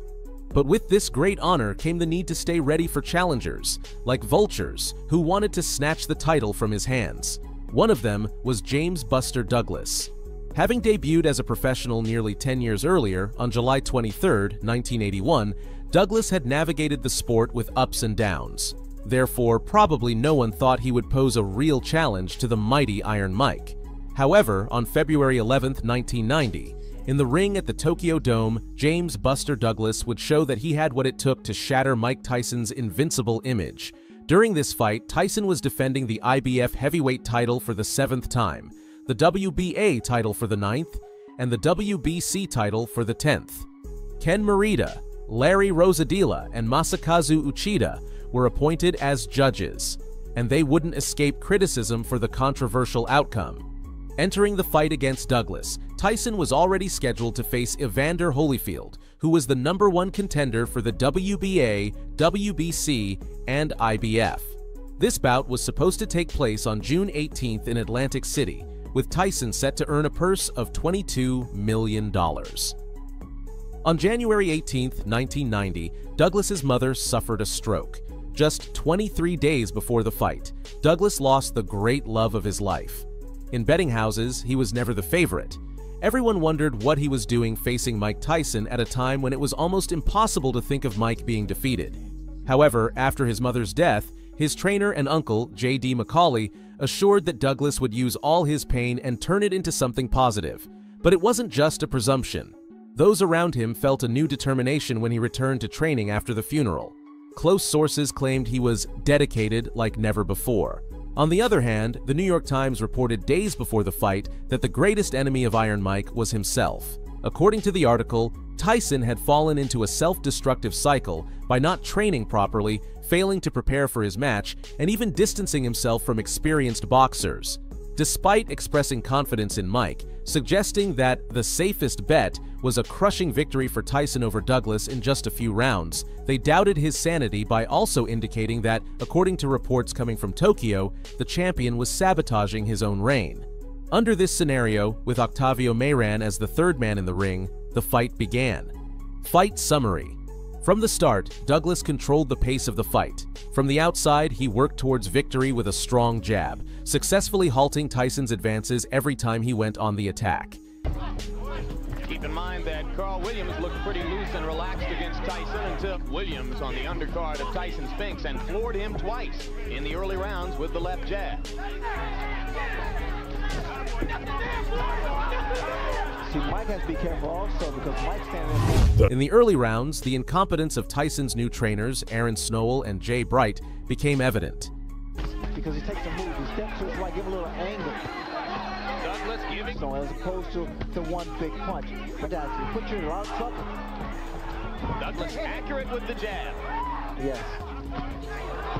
But with this great honor came the need to stay ready for challengers, like vultures, who wanted to snatch the title from his hands. One of them was James Buster Douglas. Having debuted as a professional nearly 10 years earlier, on July 23, 1981, Douglas had navigated the sport with ups and downs. Therefore, probably no one thought he would pose a real challenge to the mighty Iron Mike. However, on February 11, 1990, In the ring at the Tokyo Dome, James "Buster" Douglas would show that he had what it took to shatter Mike Tyson's invincible image. During this fight, Tyson was defending the IBF heavyweight title for the 7th time, the WBA title for the 9th, and the WBC title for the 10th. Ken Morita, Larry Rosadila, and Masakazu Uchida were appointed as judges, and they wouldn't escape criticism for the controversial outcome. Entering the fight against Douglas, Tyson was already scheduled to face Evander Holyfield, who was the #1 contender for the WBA, WBC, and IBF. This bout was supposed to take place on June 18th in Atlantic City, with Tyson set to earn a purse of $22 million. On January 18, 1990, Douglas's mother suffered a stroke. Just 23 days before the fight, Douglas lost the great love of his life. In betting houses, he was never the favorite. Everyone wondered what he was doing facing Mike Tyson at a time when it was almost impossible to think of Mike being defeated. However, after his mother's death, his trainer and uncle, J.D. McCauley, assured that Douglas would use all his pain and turn it into something positive. But it wasn't just a presumption. Those around him felt a new determination when he returned to training after the funeral. Close sources claimed he was dedicated like never before. On the other hand, the New York Times reported days before the fight that the greatest enemy of Iron Mike was himself. According to the article, Tyson had fallen into a self-destructive cycle by not training properly, failing to prepare for his match, and even distancing himself from experienced boxers. Despite expressing confidence in Mike, suggesting that the safest bet was a crushing victory for Tyson over Douglas in just a few rounds, they doubted his sanity by also indicating that, according to reports coming from Tokyo, the champion was sabotaging his own reign. Under this scenario, with Octavio Mayran as the third man in the ring, the fight began. Fight summary. From the start, Douglas controlled the pace of the fight. From the outside, he worked towards victory with a strong jab, successfully halting Tyson's advances every time he went on the attack.
Keep in mind that Carl Williams looked pretty loose and relaxed against Tyson until Williams on the undercard of Tyson Spinks and floored him twice in the early rounds with the left jab.
See, Mike has to be careful also because Mike's standing
in the early rounds, the incompetence of Tyson's new trainers, Aaron Snowell and Jay Bright, became evident.
Because he takes a move, he steps to his right, give a little angle.
Douglas giving.
So as opposed to the one big punch. But that put you in a lot of trouble.
Douglas accurate with the jab.
Yes.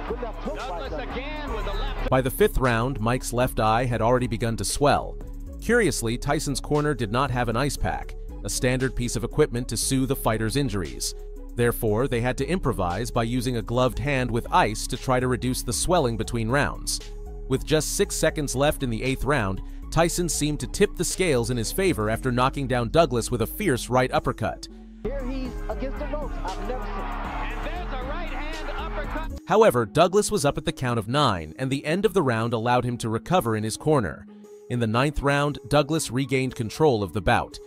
Good left hook
Douglas
right
again with the left.
By the 5th round, Mike's left eye had already begun to swell. Curiously, Tyson's corner did not have an ice pack, a standard piece of equipment to soothe the fighter's injuries. Therefore, they had to improvise by using a gloved hand with ice to try to reduce the swelling between rounds. With just 6 seconds left in the 8th round, Tyson seemed to tip the scales in his favor after knocking down Douglas with a fierce right uppercut.
Here he's against the ropes. I've never seen.
And there's a right hand uppercut.
However, Douglas was up at the count of 9, and the end of the round allowed him to recover in his corner. In the 9th round, Douglas regained control of the bout.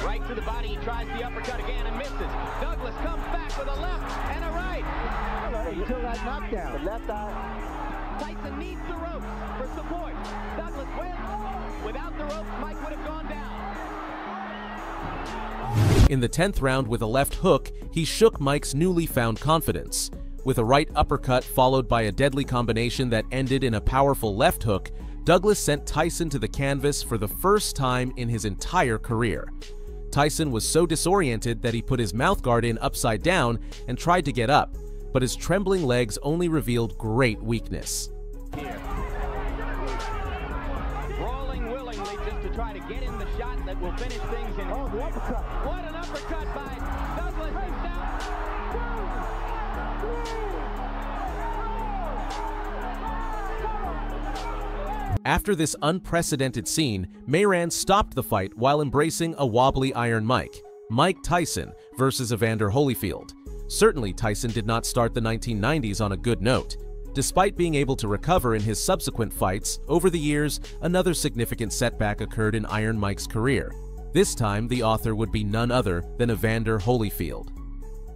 Right to the body, he tries the uppercut again and misses. Douglas comes back with a left and a right.
Until that knockdown. The left eye.
Tyson needs the ropes for support. Douglas wins. Without the ropes, Mike would have gone down.
In the 10th round with a left hook, he shook Mike's newly found confidence. With a right uppercut followed by a deadly combination that ended in a powerful left hook, Douglas sent Tyson to the canvas for the first time in his entire career. Tyson was so disoriented that he put his mouthguard in upside down and tried to get up, but his trembling legs only revealed great weakness.
Rolling willingly just to try to get in the shot that will finish things in.
Oh, the uppercut.
What an uppercut by Douglas. He's down.
After this unprecedented scene, Mayran stopped the fight while embracing a wobbly Iron Mike, Mike Tyson versus Evander Holyfield. Certainly, Tyson did not start the 1990s on a good note. Despite being able to recover in his subsequent fights, over the years, another significant setback occurred in Iron Mike's career. This time, the author would be none other than Evander Holyfield.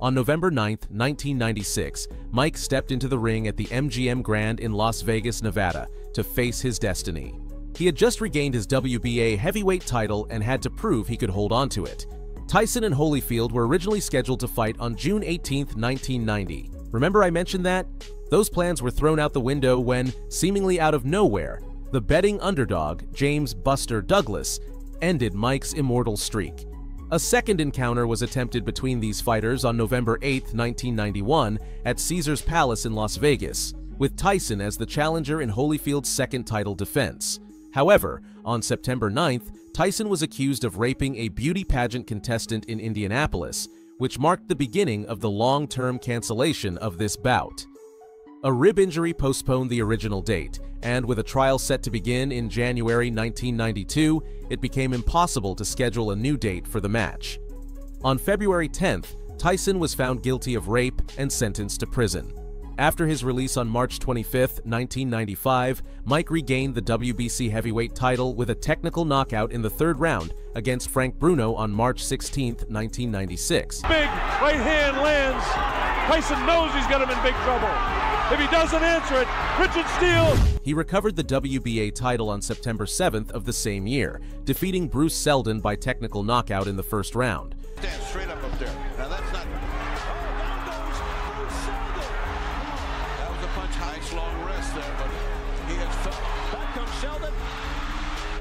On November 9, 1996, Mike stepped into the ring at the MGM Grand in Las Vegas, Nevada, to face his destiny. He had just regained his WBA heavyweight title and had to prove he could hold on to it. Tyson and Holyfield were originally scheduled to fight on June 18, 1990. Remember I mentioned that? Those plans were thrown out the window when, seemingly out of nowhere, the betting underdog, James "Buster" Douglas, ended Mike's immortal streak. A second encounter was attempted between these fighters on November 8, 1991 at Caesars Palace in Las Vegas, with Tyson as the challenger in Holyfield's second title defense. However, on September 9th, Tyson was accused of raping a beauty pageant contestant in Indianapolis, which marked the beginning of the long-term cancellation of this bout. A rib injury postponed the original date, and with a trial set to begin in January 1992, it became impossible to schedule a new date for the match. On February 10th, Tyson was found guilty of rape and sentenced to prison. After his release on March 25, 1995, Mike regained the WBC heavyweight title with a technical knockout in the third round against Frank Bruno on March 16, 1996.
Big right hand lands. Tyson knows he's got him in big trouble. If he doesn't answer it, Richard Steele.
He recovered the WBA title on September 7th of the same year, defeating Bruce Seldon by technical knockout in the first round.
Stand straight up there. Now that's not. That was a punch, nice long rest there, but he has felt. Back comes Sheldon.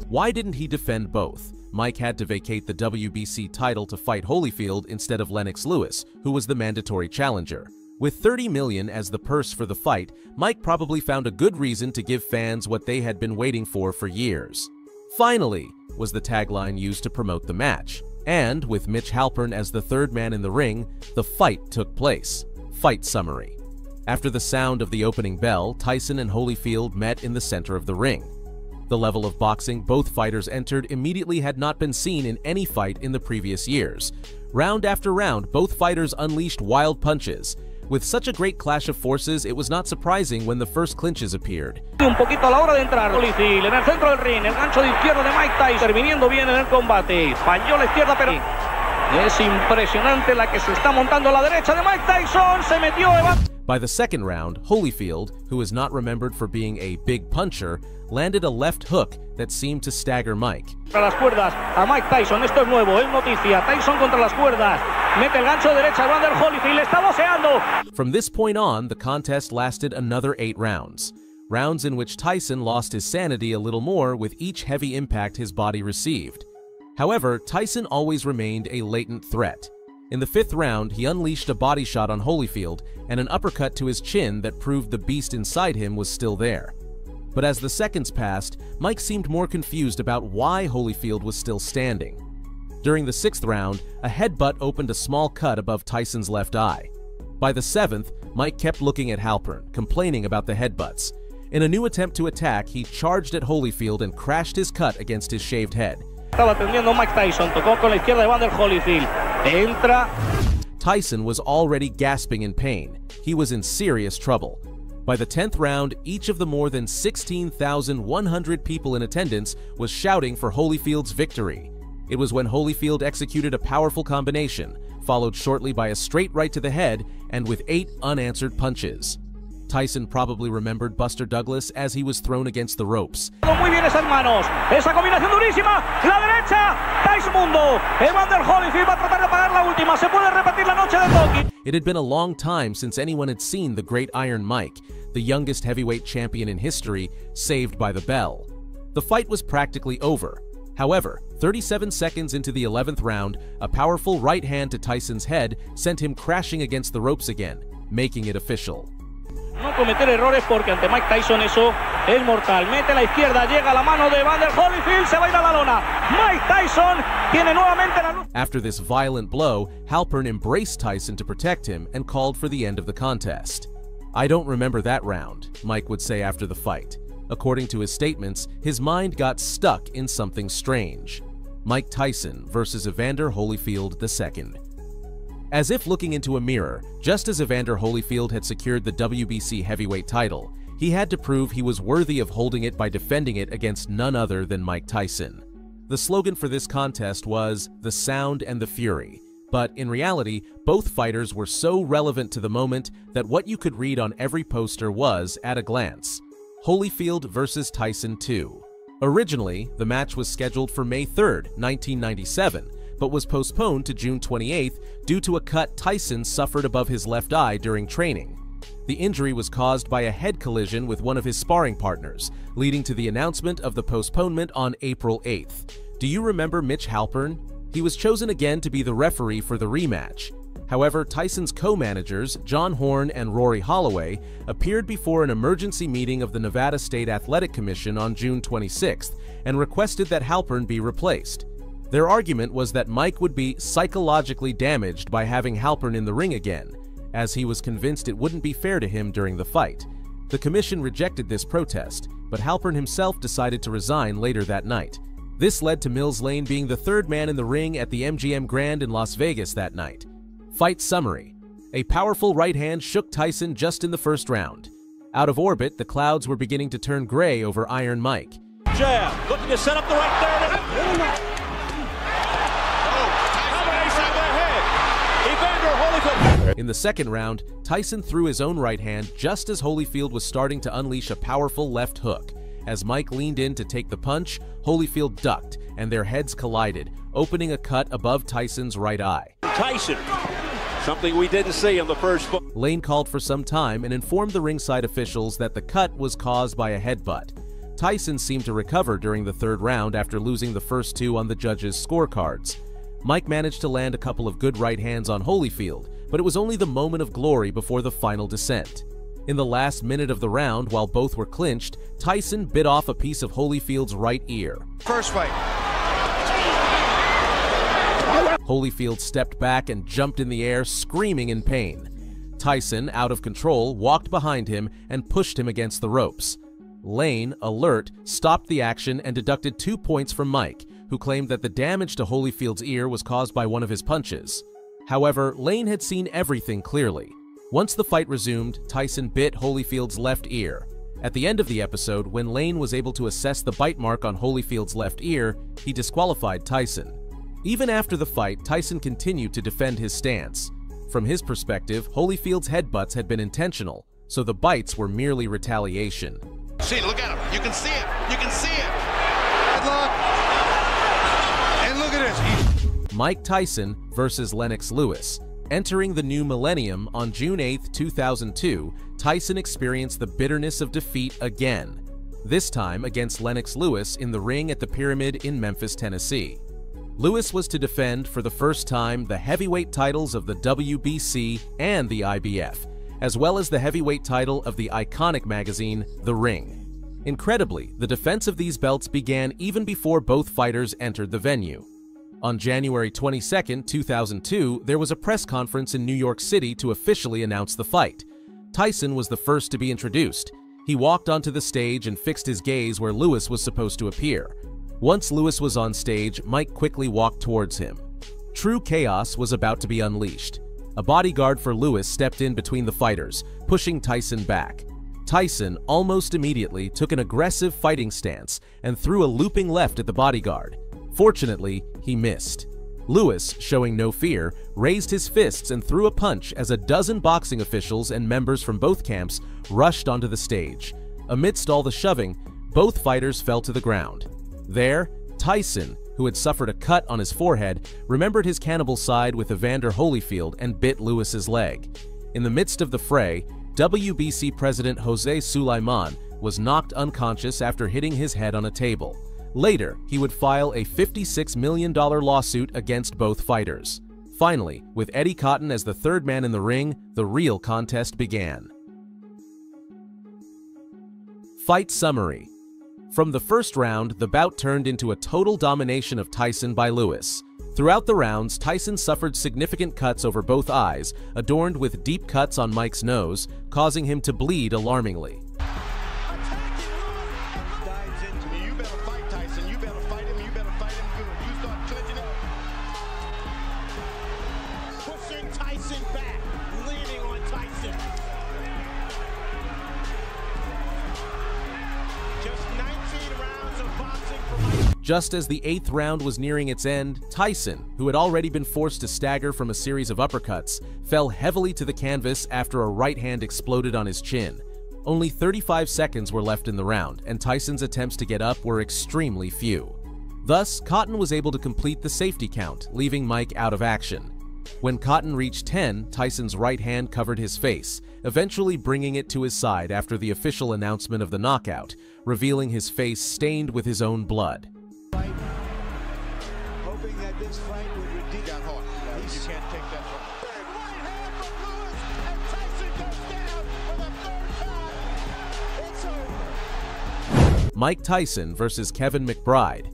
Why didn't he defend both? Mike had to vacate the WBC title to fight Holyfield instead of Lennox Lewis, who was the mandatory challenger. With $30 million as the purse for the fight, Mike probably found a good reason to give fans what they had been waiting for years. "Finally," was the tagline used to promote the match. And, with Mitch Halpern as the third man in the ring, the fight took place. Fight summary. After the sound of the opening bell, Tyson and Holyfield met in the center of the ring. The level of boxing both fighters entered immediately had not been seen in any fight in the previous years. Round after round, both fighters unleashed wild punches. With such a great clash of forces, it was not surprising when the first clinches appeared.
Un poquito a la hora de entrar. Holyfield en el centro del ring, el gancho de izquierda de Mike Tyson, interviniendo bien en el combate. Falló la izquierda, pero es impresionante la que se está montando a la derecha de Mike Tyson. Se metió.
By the second round, Holyfield, who is not remembered for being a big puncher, landed a left hook that seemed to stagger Mike.
Contra las cuerdas a Mike Tyson, esto es nuevo, es noticia. Tyson contra las cuerdas. Mete el gancho derecha, Vander Holyfield, está boceando.
From this point on, the contest lasted another 8 rounds. Rounds in which Tyson lost his sanity a little more with each heavy impact his body received. However, Tyson always remained a latent threat. In the 5th round, he unleashed a body shot on Holyfield and an uppercut to his chin that proved the beast inside him was still there. But as the seconds passed, Mike seemed more confused about why Holyfield was still standing. During the 6th round, a headbutt opened a small cut above Tyson's left eye. By the 7th, Mike kept looking at Halpern, complaining about the headbutts. In a new attempt to attack, he charged at Holyfield and crashed his cut against his shaved head.
Estaba atendiendo Mike Tyson, tocó con la izquierda de Vander Holyfield. Entra.
Tyson was already gasping in pain. He was in serious trouble. By the 10th round, each of the more than 16,100 people in attendance was shouting for Holyfield's victory. It was when Holyfield executed a powerful combination, followed shortly by a straight right to the head and with 8 unanswered punches. Tyson probably remembered Buster Douglas as he was thrown against the ropes.
Muy bien esas manos. Esa combinación durísima. La derecha. Tyson Mundo. Vander Holyfield va a tratar de pagar la última. Se puede repetir la noche de Toki.
It had been a long time since anyone had seen the great Iron Mike, the youngest heavyweight champion in history, saved by the bell. The fight was practically over. However, 37 seconds into the 11th round, a powerful right hand to Tyson's head sent him crashing against the ropes again, making it official.
No cometer errores porque ante Mike Tyson eso es mortal. Mete la izquierda, llega la mano de Vander Holyfield, se va a ir a la lona. Mike Tyson tiene nuevamente la luz.
After this violent blow, Halpern embraced Tyson to protect him and called for the end of the contest. "I don't remember that round," Mike would say after the fight. According to his statements, his mind got stuck in something strange. Mike Tyson versus Evander Holyfield II. As if looking into a mirror, just as Evander Holyfield had secured the WBC heavyweight title, he had to prove he was worthy of holding it by defending it against none other than Mike Tyson. The slogan for this contest was, "The Sound and the Fury," but in reality, both fighters were so relevant to the moment that what you could read on every poster was, at a glance, Holyfield versus Tyson 2. Originally, the match was scheduled for May 3, 1997, but was postponed to June 28 due to a cut Tyson suffered above his left eye during training. The injury was caused by a head collision with one of his sparring partners, leading to the announcement of the postponement on April 8th. Do you remember Mitch Halpern? He was chosen again to be the referee for the rematch. However, Tyson's co-managers, John Horn and Rory Holloway, appeared before an emergency meeting of the Nevada State Athletic Commission on June 26th and requested that Halpern be replaced. Their argument was that Mike would be psychologically damaged by having Halpern in the ring again, as he was convinced it wouldn't be fair to him during the fight. The commission rejected this protest, but Halpern himself decided to resign later that night. This led to Mills Lane being the third man in the ring at the MGM Grand in Las Vegas that night. Fight summary. A powerful right hand shook Tyson just in the first round. Out of orbit, the clouds were beginning to turn gray over Iron Mike.
Jab, looking to set up the right there. Combination of the head. Evander Holyfield.
In the second round, Tyson threw his own right hand just as Holyfield was starting to unleash a powerful left hook. As Mike leaned in to take the punch, Holyfield ducked, and their heads collided, opening a cut above Tyson's right eye.
Tyson, something we didn't see in the first fight.
Lane called for some time and informed the ringside officials that the cut was caused by a headbutt. Tyson seemed to recover during the third round after losing the first two on the judges' scorecards. Mike managed to land a couple of good right hands on Holyfield, but it was only the moment of glory before the final descent. In the last minute of the round, while both were clinched, Tyson bit off a piece of Holyfield's right ear.
First fight.
Holyfield stepped back and jumped in the air, screaming in pain. Tyson, out of control, walked behind him and pushed him against the ropes. Lane, alert, stopped the action and deducted 2 points from Mike, who claimed that the damage to Holyfield's ear was caused by one of his punches. However, Lane had seen everything clearly. Once the fight resumed, Tyson bit Holyfield's left ear. At the end of the episode, when Lane was able to assess the bite mark on Holyfield's left ear, he disqualified Tyson. Even after the fight, Tyson continued to defend his stance. From his perspective, Holyfield's headbutts had been intentional, so the bites were merely retaliation.
See, look at him. You can see it. You can see it. Headlock. And look at this.
Mike Tyson versus Lennox Lewis. Entering the new millennium on June 8, 2002, Tyson experienced the bitterness of defeat again, this time against Lennox Lewis in the ring at the Pyramid in Memphis, Tennessee. Lewis was to defend for the first time the heavyweight titles of the WBC and the IBF, as well as the heavyweight title of the iconic magazine, The Ring. Incredibly, the defense of these belts began even before both fighters entered the venue. On January 22, 2002, there was a press conference in New York City to officially announce the fight. Tyson was the first to be introduced. He walked onto the stage and fixed his gaze where Lewis was supposed to appear. Once Lewis was on stage, Mike quickly walked towards him. True chaos was about to be unleashed. A bodyguard for Lewis stepped in between the fighters, pushing Tyson back. Tyson almost immediately took an aggressive fighting stance and threw a looping left at the bodyguard. Fortunately, he missed. Lewis, showing no fear, raised his fists and threw a punch as a dozen boxing officials and members from both camps rushed onto the stage. Amidst all the shoving, both fighters fell to the ground. There, Tyson, who had suffered a cut on his forehead, remembered his cannibal side with Evander Holyfield and bit Lewis's leg. In the midst of the fray, WBC President Jose Sulaiman was knocked unconscious after hitting his head on a table. Later, he would file a $56 million lawsuit against both fighters. Finally, with Eddie Cotton as the third man in the ring, the real contest began. Fight summary. From the first round, the bout turned into a total domination of Tyson by Lewis. Throughout the rounds, Tyson suffered significant cuts over both eyes, adorned with deep cuts on Mike's nose, causing him to bleed alarmingly. Just as the 8th round was nearing its end, Tyson, who had already been forced to stagger from a series of uppercuts, fell heavily to the canvas after a right hand exploded on his chin. Only 35 seconds were left in the round, and Tyson's attempts to get up were extremely few. Thus, Cotton was able to complete the safety count, leaving Mike out of action. When Cotton reached 10, Tyson's right hand covered his face, eventually bringing it to his side after the official announcement of the knockout, revealing his face stained with his own blood.
Hoping that this fight would redeem that heart. You can't take that from right hand from Lewis, and Tyson goes down for the third time. It's over.
Mike Tyson versus Kevin McBride.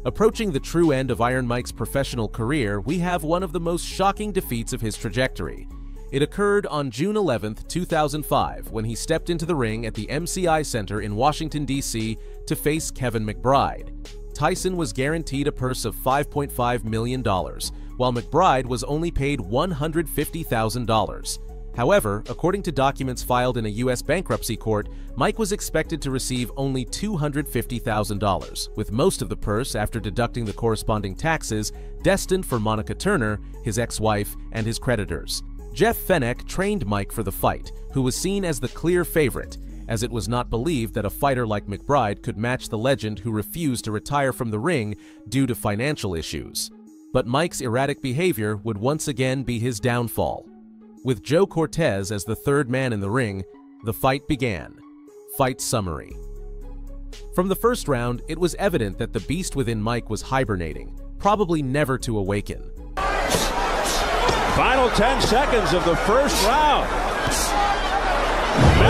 Approaching the true end of Iron Mike's professional career, we have one of the most shocking defeats of his trajectory. It occurred on June 11, 2005, when he stepped into the ring at the MCI Center in Washington, D.C. to face Kevin McBride. Tyson was guaranteed a purse of $5.5 million, while McBride was only paid $150,000. However, according to documents filed in a U.S. bankruptcy court, Mike was expected to receive only $250,000, with most of the purse, after deducting the corresponding taxes, destined for Monica Turner, his ex-wife, and his creditors. Jeff Fenech trained Mike for the fight, who was seen as the clear favorite, as it was not believed that a fighter like McBride could match the legend who refused to retire from the ring due to financial issues. But Mike's erratic behavior would once again be his downfall. With Joe Cortez as the third man in the ring, the fight began. Fight summary. From the first round, it was evident that the beast within Mike was hibernating, probably never to awaken.
Final 10 seconds of the first round.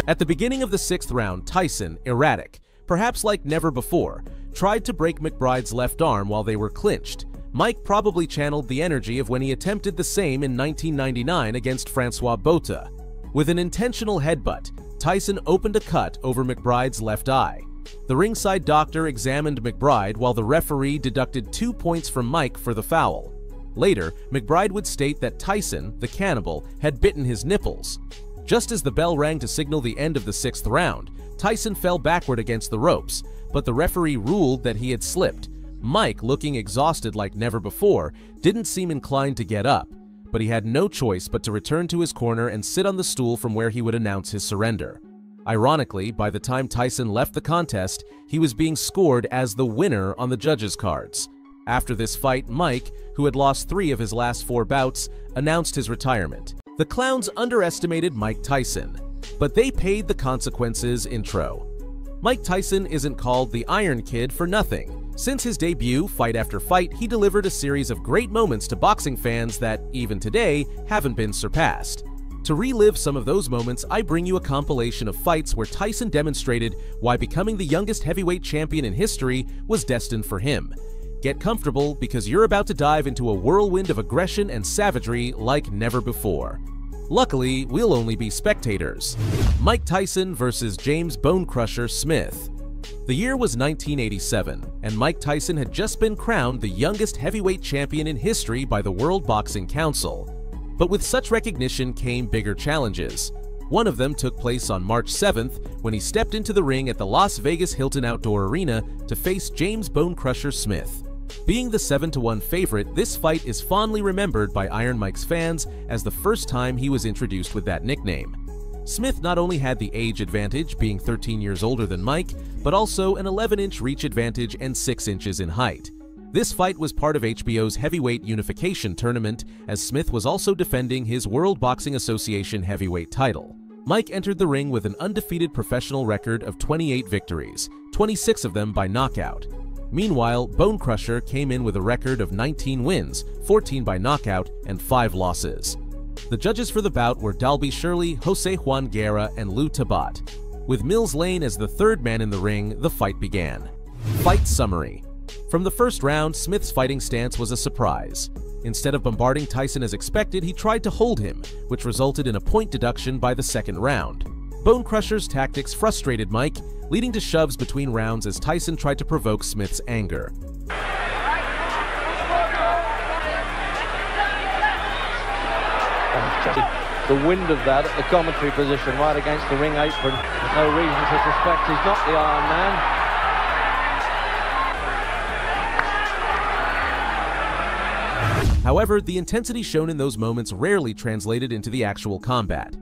At the beginning of the sixth round, Tyson, erratic, perhaps like never before, tried to break McBride's left arm while they were clinched. Mike probably channeled the energy of when he attempted the same in 1999 against Francois Botha. With an intentional headbutt, Tyson opened a cut over McBride's left eye. The ringside doctor examined McBride while the referee deducted 2 points from Mike for the foul. Later, McBride would state that Tyson, the cannibal, had bitten his nipples. Just as the bell rang to signal the end of the sixth round, Tyson fell backward against the ropes, but the referee ruled that he had slipped. Mike, looking exhausted like never before, didn't seem inclined to get up, but he had no choice but to return to his corner and sit on the stool from where he would announce his surrender. Ironically, by the time Tyson left the contest, he was being scored as the winner on the judges' cards. After this fight, Mike, who had lost 3 of his last 4 bouts, announced his retirement. The clowns underestimated Mike Tyson, but they paid the consequences. Intro. Mike Tyson isn't called the Iron Kid for nothing. Since his debut, fight after fight, he delivered a series of great moments to boxing fans that, even today, haven't been surpassed. To relive some of those moments, I bring you a compilation of fights where Tyson demonstrated why becoming the youngest heavyweight champion in history was destined for him. Get comfortable, because you're about to dive into a whirlwind of aggression and savagery like never before. Luckily, we'll only be spectators. Mike Tyson versus James Bone Crusher Smith. The year was 1987, and Mike Tyson had just been crowned the youngest heavyweight champion in history by the World Boxing Council. But with such recognition came bigger challenges. One of them took place on March 7th, when he stepped into the ring at the Las Vegas Hilton Outdoor Arena to face James Bone Crusher Smith. Being the 7-1 favorite, this fight is fondly remembered by Iron Mike's fans as the first time he was introduced with that nickname. Smith not only had the age advantage, being 13 years older than Mike, but also an 11-inch reach advantage and 6 inches in height. This fight was part of HBO's Heavyweight Unification Tournament, as Smith was also defending his World Boxing Association heavyweight title. Mike entered the ring with an undefeated professional record of 28 victories, 26 of them by knockout. Meanwhile, Bone Crusher came in with a record of 19 wins, 14 by knockout, and 5 losses. The judges for the bout were Dalby Shirley, Jose Juan Guerra, and Lou Tabat. With Mills Lane as the third man in the ring, the fight began. Fight summary. From the first round, Smith's fighting stance was a surprise. Instead of bombarding Tyson as expected, he tried to hold him, which resulted in a point deduction by the second round. Bone Crusher's tactics frustrated Mike, leading to shoves between rounds as Tyson tried to provoke Smith's anger.
The wind of that at the commentary position right against the ring apron. There's no reason to suspect he's not the Iron Man.
However, the intensity shown in those moments rarely translated into the actual combat.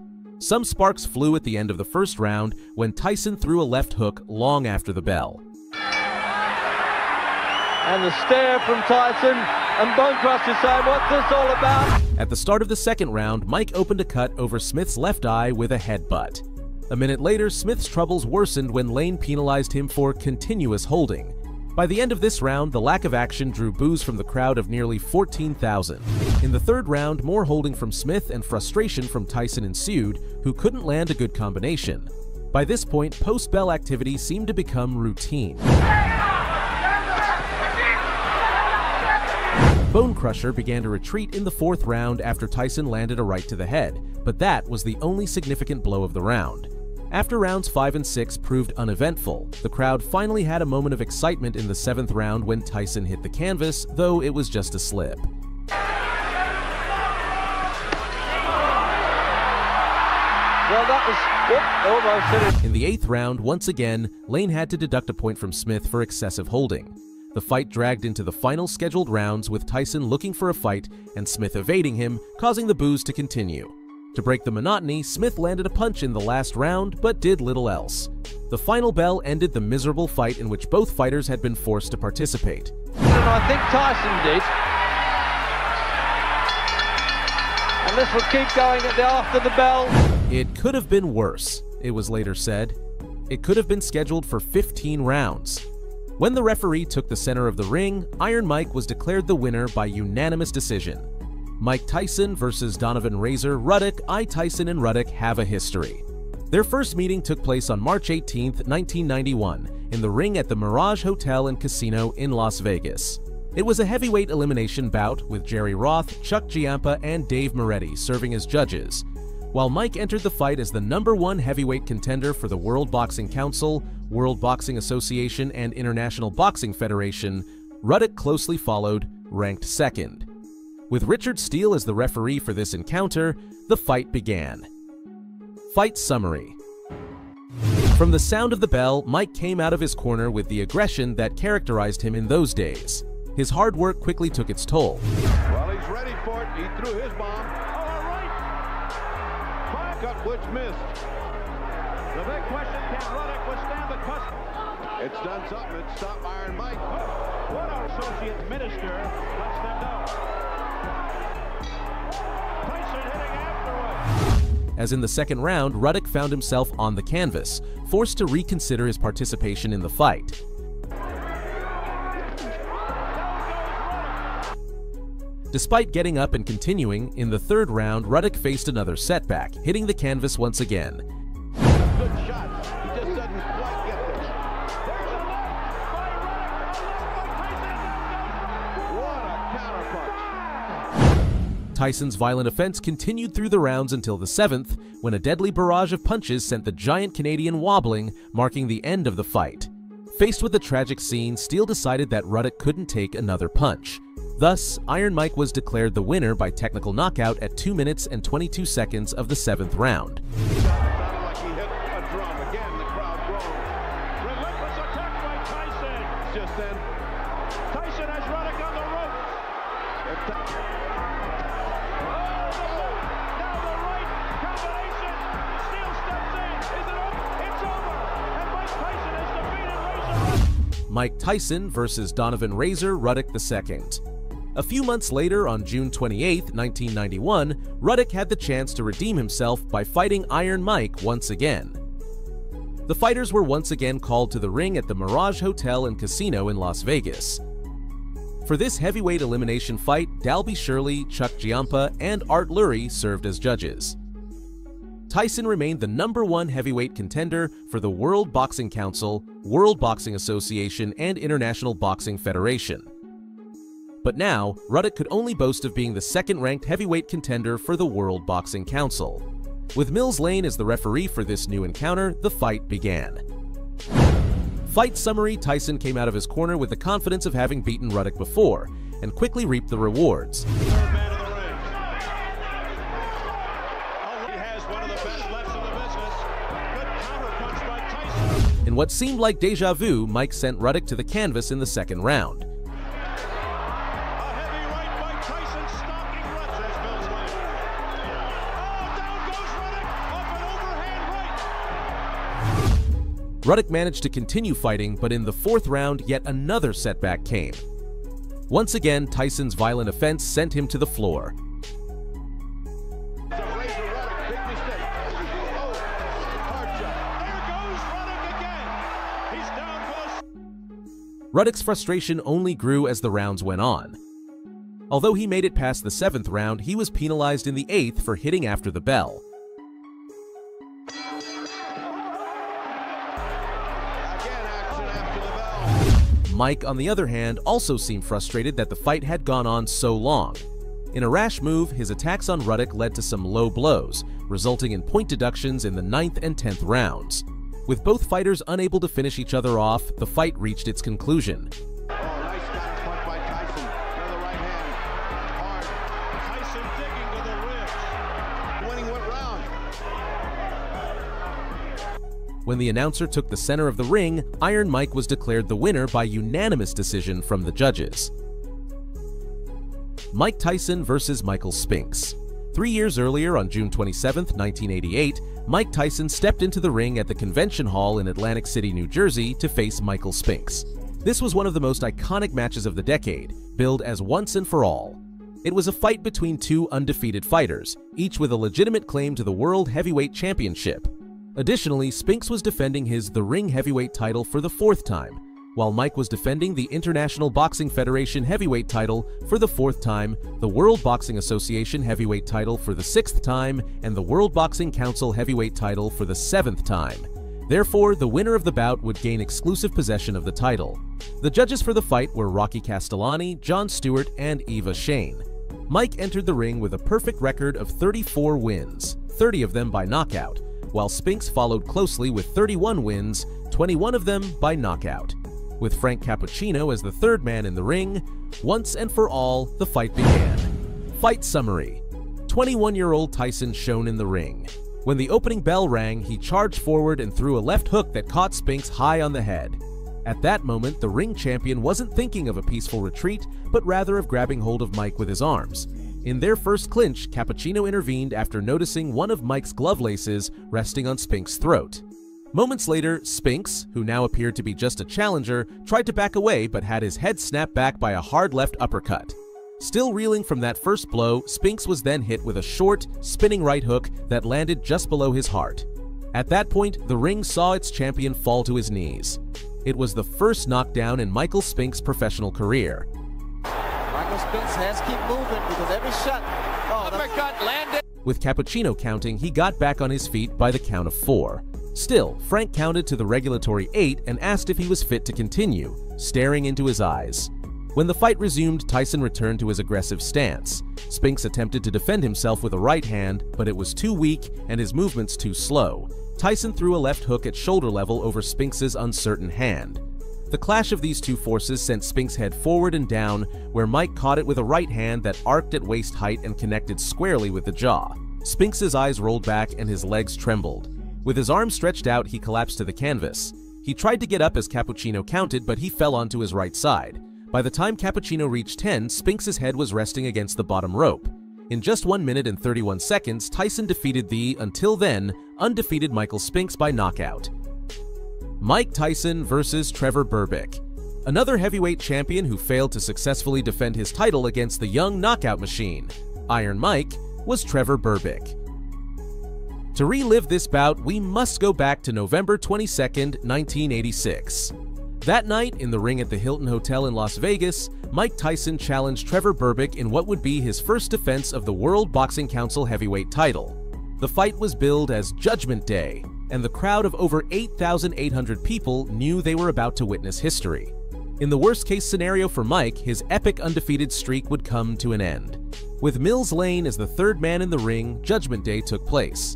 Some sparks flew at the end of the first round when Tyson threw a left hook long after the bell.
And the stare from Tyson, and Bone Crusher saying, "What's this all about?"
At the start of the second round, Mike opened a cut over Smith's left eye with a headbutt. A minute later, Smith's troubles worsened when Lane penalized him for continuous holding. By the end of this round, the lack of action drew boos from the crowd of nearly 14,000. In the third round, more holding from Smith and frustration from Tyson ensued, who couldn't land a good combination. By this point, post-bell activity seemed to become routine. Bone Crusher began to retreat in the fourth round after Tyson landed a right to the head, but that was the only significant blow of the round. After rounds 5 and 6 proved uneventful, the crowd finally had a moment of excitement in the 7th round when Tyson hit the canvas, though it was just a slip.
Well, that was almost hit it.
In the 8th round, once again, Lane had to deduct a point from Smith for excessive holding. The fight dragged into the final scheduled rounds with Tyson looking for a fight and Smith evading him, causing the boos to continue. To break the monotony, Smith landed a punch in the last round, but did little else. The final bell ended the miserable fight in which both fighters had been forced to participate.
And I think Tyson did. And this will keep going after the bell.
It could have been worse, it was later said. It could have been scheduled for 15 rounds. When the referee took the center of the ring, Iron Mike was declared the winner by unanimous decision. Mike Tyson versus Donovan "Razor" Ruddock. Tyson and Ruddock have a history. Their first meeting took place on March 18, 1991, in the ring at the Mirage Hotel and Casino in Las Vegas. It was a heavyweight elimination bout with Jerry Roth, Chuck Giampa, and Dave Moretti serving as judges. While Mike entered the fight as the #1 heavyweight contender for the World Boxing Council, World Boxing Association, and International Boxing Federation, Ruddock closely followed, ranked second. With Richard Steele as the referee for this encounter, the fight began. Fight summary. From the sound of the bell, Mike came out of his corner with the aggression that characterized him in those days. His hard work quickly took its toll.
Well, he's ready for it. He threw his bomb. All right. Cut which missed.
The big question, can Ruddock withstand the cut?
It's done something. It stopped Iron Mike.
What our associate minister lets them know. Tyson hitting afterwards.
As in the second round, Ruddock found himself on the canvas, forced to reconsider his participation in the fight. Despite getting up and continuing, in the third round, Ruddock faced another setback, hitting the canvas once again.
Good shot. He just doesn't quite get this. What a counterpunch.
Tyson's violent offense continued through the rounds until the 7th, when a deadly barrage of punches sent the giant Canadian wobbling, marking the end of the fight. Faced with the tragic scene, Steele decided that Ruddock couldn't take another punch. Thus, Iron Mike was declared the winner by technical knockout at 2 minutes and 22 seconds of the 7th round.
Sounded like he hit a drum. Again, the crowd groaned.
Relentless attack by Tyson.
Just then,
Tyson has Ruddock on the ropes. Now the right combination. Steele steps in. Is it over? It's over. And Mike Tyson has defeated Razor.
Mike Tyson versus Donovan "Razor" Ruddock II. A few months later, on June 28, 1991, Ruddock had the chance to redeem himself by fighting Iron Mike once again. The fighters were once again called to the ring at the Mirage Hotel and Casino in Las Vegas. For this heavyweight elimination fight, Dalby Shirley, Chuck Giampa, and Art Lurie served as judges. Tyson remained the #1 heavyweight contender for the World Boxing Council, World Boxing Association, and International Boxing Federation. But now, Ruddock could only boast of being the second-ranked heavyweight contender for the World Boxing Council. With Mills Lane as the referee for this new encounter, the fight began. Fight summary: Tyson came out of his corner with the confidence of having beaten Ruddock before, and quickly reaped the rewards.
Third man of the ring. He has one of the best lefts in the business. Good counterpunch by Tyson.
In what seemed like deja vu, Mike sent Ruddock to the canvas in the second round.
Tyson stalking Ruddock as Mills Lane. Oh, down goes Ruddock. Off
Ruddock managed to continue fighting, but in the 4th round, yet another setback came. Once again, Tyson's violent offense sent him to the floor. Ruddock's frustration only grew as the rounds went on. Although he made it past the 7th round, he was penalized in the 8th for hitting after the bell. Mike, on the other hand, also seemed frustrated that the fight had gone on so long. In a rash move, his attacks on Ruddock led to some low blows, resulting in point deductions in the 9th and 10th rounds. With both fighters unable to finish each other off, the fight reached its conclusion.
Oh, nice counter punch by Tyson. To the right hand. Hard. Tyson digging to the ribs. Winning what round?
When the announcer took the center of the ring, Iron Mike was declared the winner by unanimous decision from the judges. Mike Tyson versus Michael Spinks. 3 years earlier, on June 27, 1988, Mike Tyson stepped into the ring at the Convention Hall in Atlantic City, New Jersey to face Michael Spinks. This was one of the most iconic matches of the decade, billed as Once and For All. It was a fight between two undefeated fighters, each with a legitimate claim to the World Heavyweight Championship. Additionally, Spinks was defending his The Ring Heavyweight title for the 4th time, while Mike was defending the International Boxing Federation Heavyweight title for the 4th time, the World Boxing Association Heavyweight title for the 6th time, and the World Boxing Council Heavyweight title for the 7th time. Therefore, the winner of the bout would gain exclusive possession of the title. The judges for the fight were Rocky Castellani, Jon Stewart, and Eva Shane. Mike entered the ring with a perfect record of 34 wins, 30 of them by knockout, while Spinks followed closely with 31 wins, 21 of them by knockout. With Frank Cappuccino as the 3rd man in the ring, once and for all, the fight began. Fight summary. 21-year-old Tyson shone in the ring. When the opening bell rang, he charged forward and threw a left hook that caught Spinks high on the head. At that moment, the ring champion wasn't thinking of a peaceful retreat, but rather of grabbing hold of Mike with his arms. In their first clinch, Cappuccino intervened after noticing one of Mike's glove laces resting on Spinks' throat. Moments later, Spinks, who now appeared to be just a challenger, tried to back away but had his head snapped back by a hard left uppercut. Still reeling from that first blow, Spinks was then hit with a short, spinning right hook that landed just below his heart. At that point, the ring saw its champion fall to his knees. It was the first knockdown in Michael Spinks' professional career.
Michael Spinks has to keep moving because every shot... Oh, uppercut landed!
With Cappuccino counting, he got back on his feet by the count of 4. Still, Frank counted to the regulatory 8 and asked if he was fit to continue, staring into his eyes. When the fight resumed, Tyson returned to his aggressive stance. Spinks attempted to defend himself with a right hand, but it was too weak and his movements too slow. Tyson threw a left hook at shoulder level over Spinks' uncertain hand. The clash of these two forces sent Spinks' head forward and down, where Mike caught it with a right hand that arced at waist height and connected squarely with the jaw. Spinks' eyes rolled back and his legs trembled. With his arms stretched out, he collapsed to the canvas. He tried to get up as Cappuccino counted, but he fell onto his right side. By the time Cappuccino reached 10, Spinks' head was resting against the bottom rope. In just 1 minute and 31 seconds, Tyson defeated the, until then, undefeated Michael Spinks by knockout. Mike Tyson versus Trevor Berbick. Another heavyweight champion who failed to successfully defend his title against the young knockout machine, Iron Mike, was Trevor Berbick. To relive this bout, we must go back to November 22, 1986. That night, in the ring at the Hilton Hotel in Las Vegas, Mike Tyson challenged Trevor Berbick in what would be his first defense of the World Boxing Council heavyweight title. The fight was billed as Judgment Day, and the crowd of over 8,800 people knew they were about to witness history. In the worst-case scenario for Mike, his epic undefeated streak would come to an end. With Mills Lane as the 3rd man in the ring, Judgment Day took place.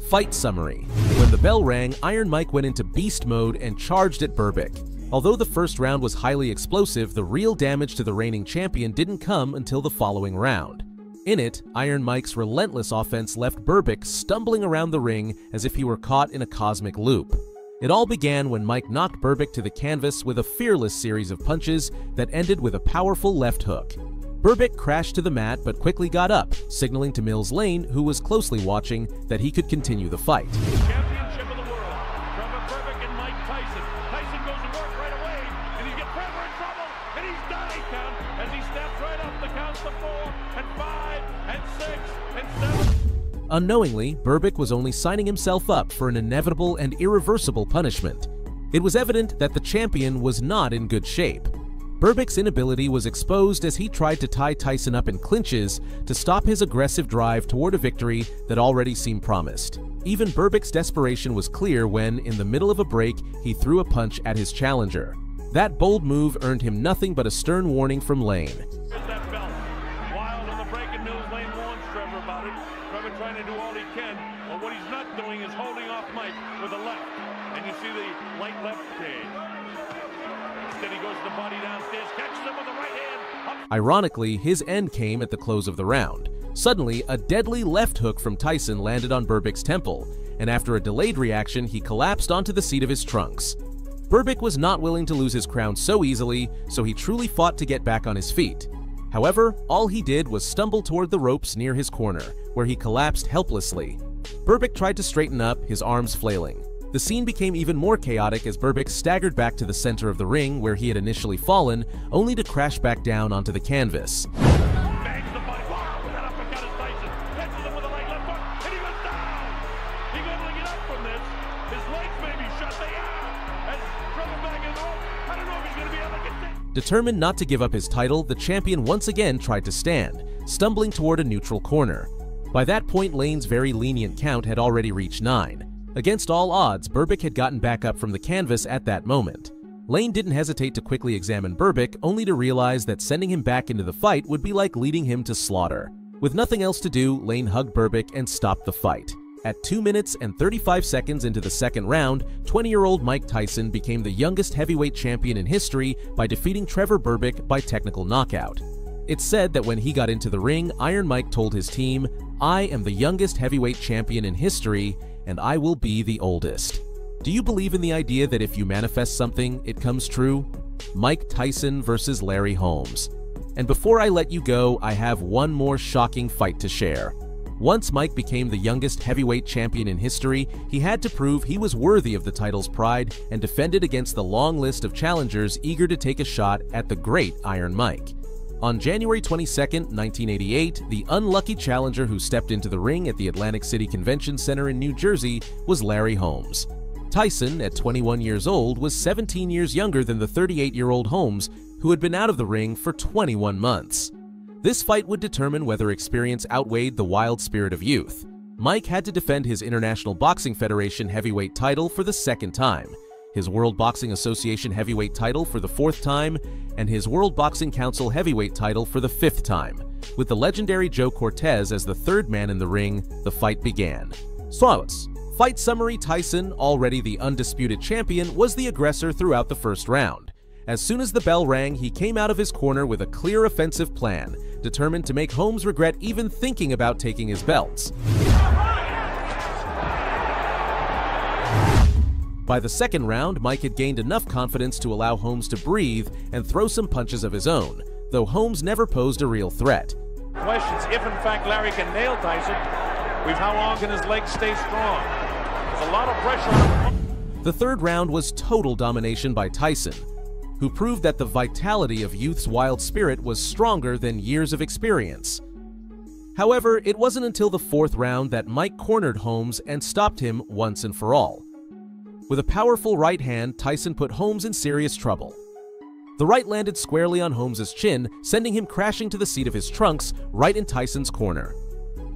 Fight summary. When the bell rang, Iron Mike went into beast mode and charged at Berbick. Although the first round was highly explosive, the real damage to the reigning champion didn't come until the following round. In it, Iron Mike's relentless offense left Berbick stumbling around the ring as if he were caught in a cosmic loop. It all began when Mike knocked Berbick to the canvas with a fearless series of punches that ended with a powerful left hook. Berbick crashed to the mat but quickly got up, signaling to Mills Lane, who was closely watching, that he could continue the fight.
Championship of the world, Trevor Berbick and Mike Tyson. and 5 and 6 and 7.
Unknowingly, Berbick was only signing himself up for an inevitable and irreversible punishment. It was evident that the champion was not in good shape. Berbick's inability was exposed as he tried to tie Tyson up in clinches to stop his aggressive drive toward a victory that already seemed promised. Even Berbick's desperation was clear when, in the middle of a break, he threw a punch at his challenger. That bold move earned him nothing but a stern warning from Lane.
Here's that belt. Wild on the breaking news. Lane warns Trevor about it. Trevor trying to do all he can, but what he's not doing is holding off Mike with a left. And you see the light left cage. Instead he goes to the body downstairs, catches him with the right hand. Up.
Ironically, his end came at the close of the round. Suddenly, a deadly left hook from Tyson landed on Berbick's temple, and after a delayed reaction, he collapsed onto the seat of his trunks. Berbick was not willing to lose his crown so easily, so he truly fought to get back on his feet. However, all he did was stumble toward the ropes near his corner, where he collapsed helplessly. Berbick tried to straighten up, his arms flailing. The scene became even more chaotic as Berbick staggered back to the center of the ring where he had initially fallen, only to crash back down onto the canvas.
Bangs the body. Wow, that uppercut is Tyson. Catches him with a right left hook, and he goes down. He's able to get up from this. His legs may be shut. They are. As Trevor back in the rope, I don't know if he's going to be able to get.
Determined not to give up his title, the champion once again tried to stand, stumbling toward a neutral corner. By that point, Lane's very lenient count had already reached 9. Against all odds, Berbick had gotten back up from the canvas at that moment. Lane didn't hesitate to quickly examine Berbick, only to realize that sending him back into the fight would be like leading him to slaughter. With nothing else to do, Lane hugged Berbick and stopped the fight. At 2 minutes and 35 seconds into the second round, 20-year-old Mike Tyson became the youngest heavyweight champion in history by defeating Trevor Berbick by technical knockout. It's said that when he got into the ring, Iron Mike told his team, "I am the youngest heavyweight champion in history, and I will be the oldest." Do you believe in the idea that if you manifest something, it comes true? Mike Tyson versus Larry Holmes. And before I let you go, I have one more shocking fight to share. Once Mike became the youngest heavyweight champion in history, he had to prove he was worthy of the title's pride and defended against the long list of challengers eager to take a shot at the great Iron Mike. On January 22, 1988, the unlucky challenger who stepped into the ring at the Atlantic City Convention Center in New Jersey was Larry Holmes. Tyson, at 21 years old, was 17 years younger than the 38-year-old Holmes, who had been out of the ring for 21 months. This fight would determine whether experience outweighed the wild spirit of youth. Mike had to defend his International Boxing Federation heavyweight title for the second time, his World Boxing Association heavyweight title for the 4th time, and his World Boxing Council heavyweight title for the 5th time. With the legendary Joe Cortez as the 3rd man in the ring, the fight began. Silence. Fight summary: Tyson, already the undisputed champion, was the aggressor throughout the first round. As soon as the bell rang, he came out of his corner with a clear offensive plan, determined to make Holmes regret even thinking about taking his belts. By the second round, Mike had gained enough confidence to allow Holmes to breathe and throw some punches of his own, though Holmes never posed a real threat.
Questions if in fact Larry can nail Tyson, how long can his legs stay strong? There's a lot of pressure on him.
The third round was total domination by Tyson, who proved that the vitality of youth's wild spirit was stronger than years of experience. However, it wasn't until the 4th round that Mike cornered Holmes and stopped him once and for all. With a powerful right hand, Tyson put Holmes in serious trouble. The right landed squarely on Holmes' chin, sending him crashing to the seat of his trunks, right in Tyson's corner.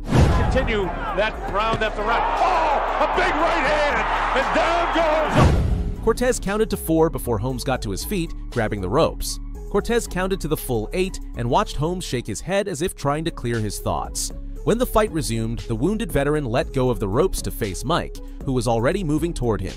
Continue that round after round. Oh, a big right hand, and down goes.
Cortez counted to 4 before Holmes got to his feet, grabbing the ropes. Cortez counted to the full 8 and watched Holmes shake his head as if trying to clear his thoughts. When the fight resumed, the wounded veteran let go of the ropes to face Mike, who was already moving toward him.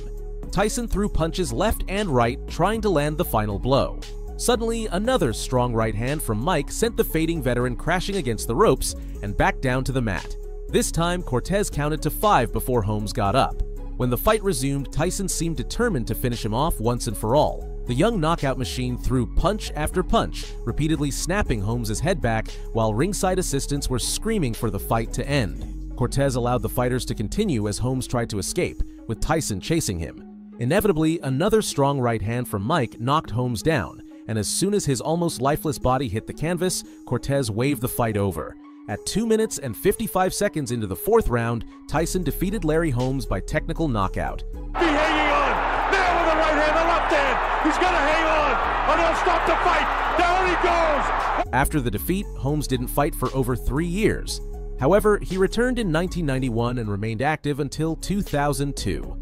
Tyson threw punches left and right, trying to land the final blow. Suddenly, another strong right hand from Mike sent the fading veteran crashing against the ropes and back down to the mat. This time, Cortez counted to 5 before Holmes got up. When the fight resumed, Tyson seemed determined to finish him off once and for all. The young knockout machine threw punch after punch, repeatedly snapping Holmes' head back, while ringside assistants were screaming for the fight to end. Cortez allowed the fighters to continue as Holmes tried to escape, with Tyson chasing him. Inevitably, another strong right hand from Mike knocked Holmes down, and as soon as his almost lifeless body hit the canvas, Cortez waved the fight over. At 2 minutes and 55 seconds into the 4th round, Tyson defeated Larry Holmes by technical knockout.
Be hanging on! Now with the right hand, the left hand! He's gonna hang on! And he'll stop the fight! Down he goes!
After the defeat, Holmes didn't fight for over 3 years. However, he returned in 1991 and remained active until 2002.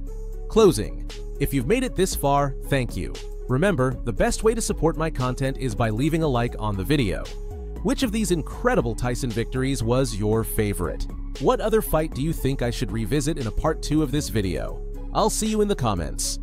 Closing. If you've made it this far, thank you. Remember, the best way to support my content is by leaving a like on the video. Which of these incredible Tyson victories was your favorite? What other fight do you think I should revisit in a part 2 of this video? I'll see you in the comments.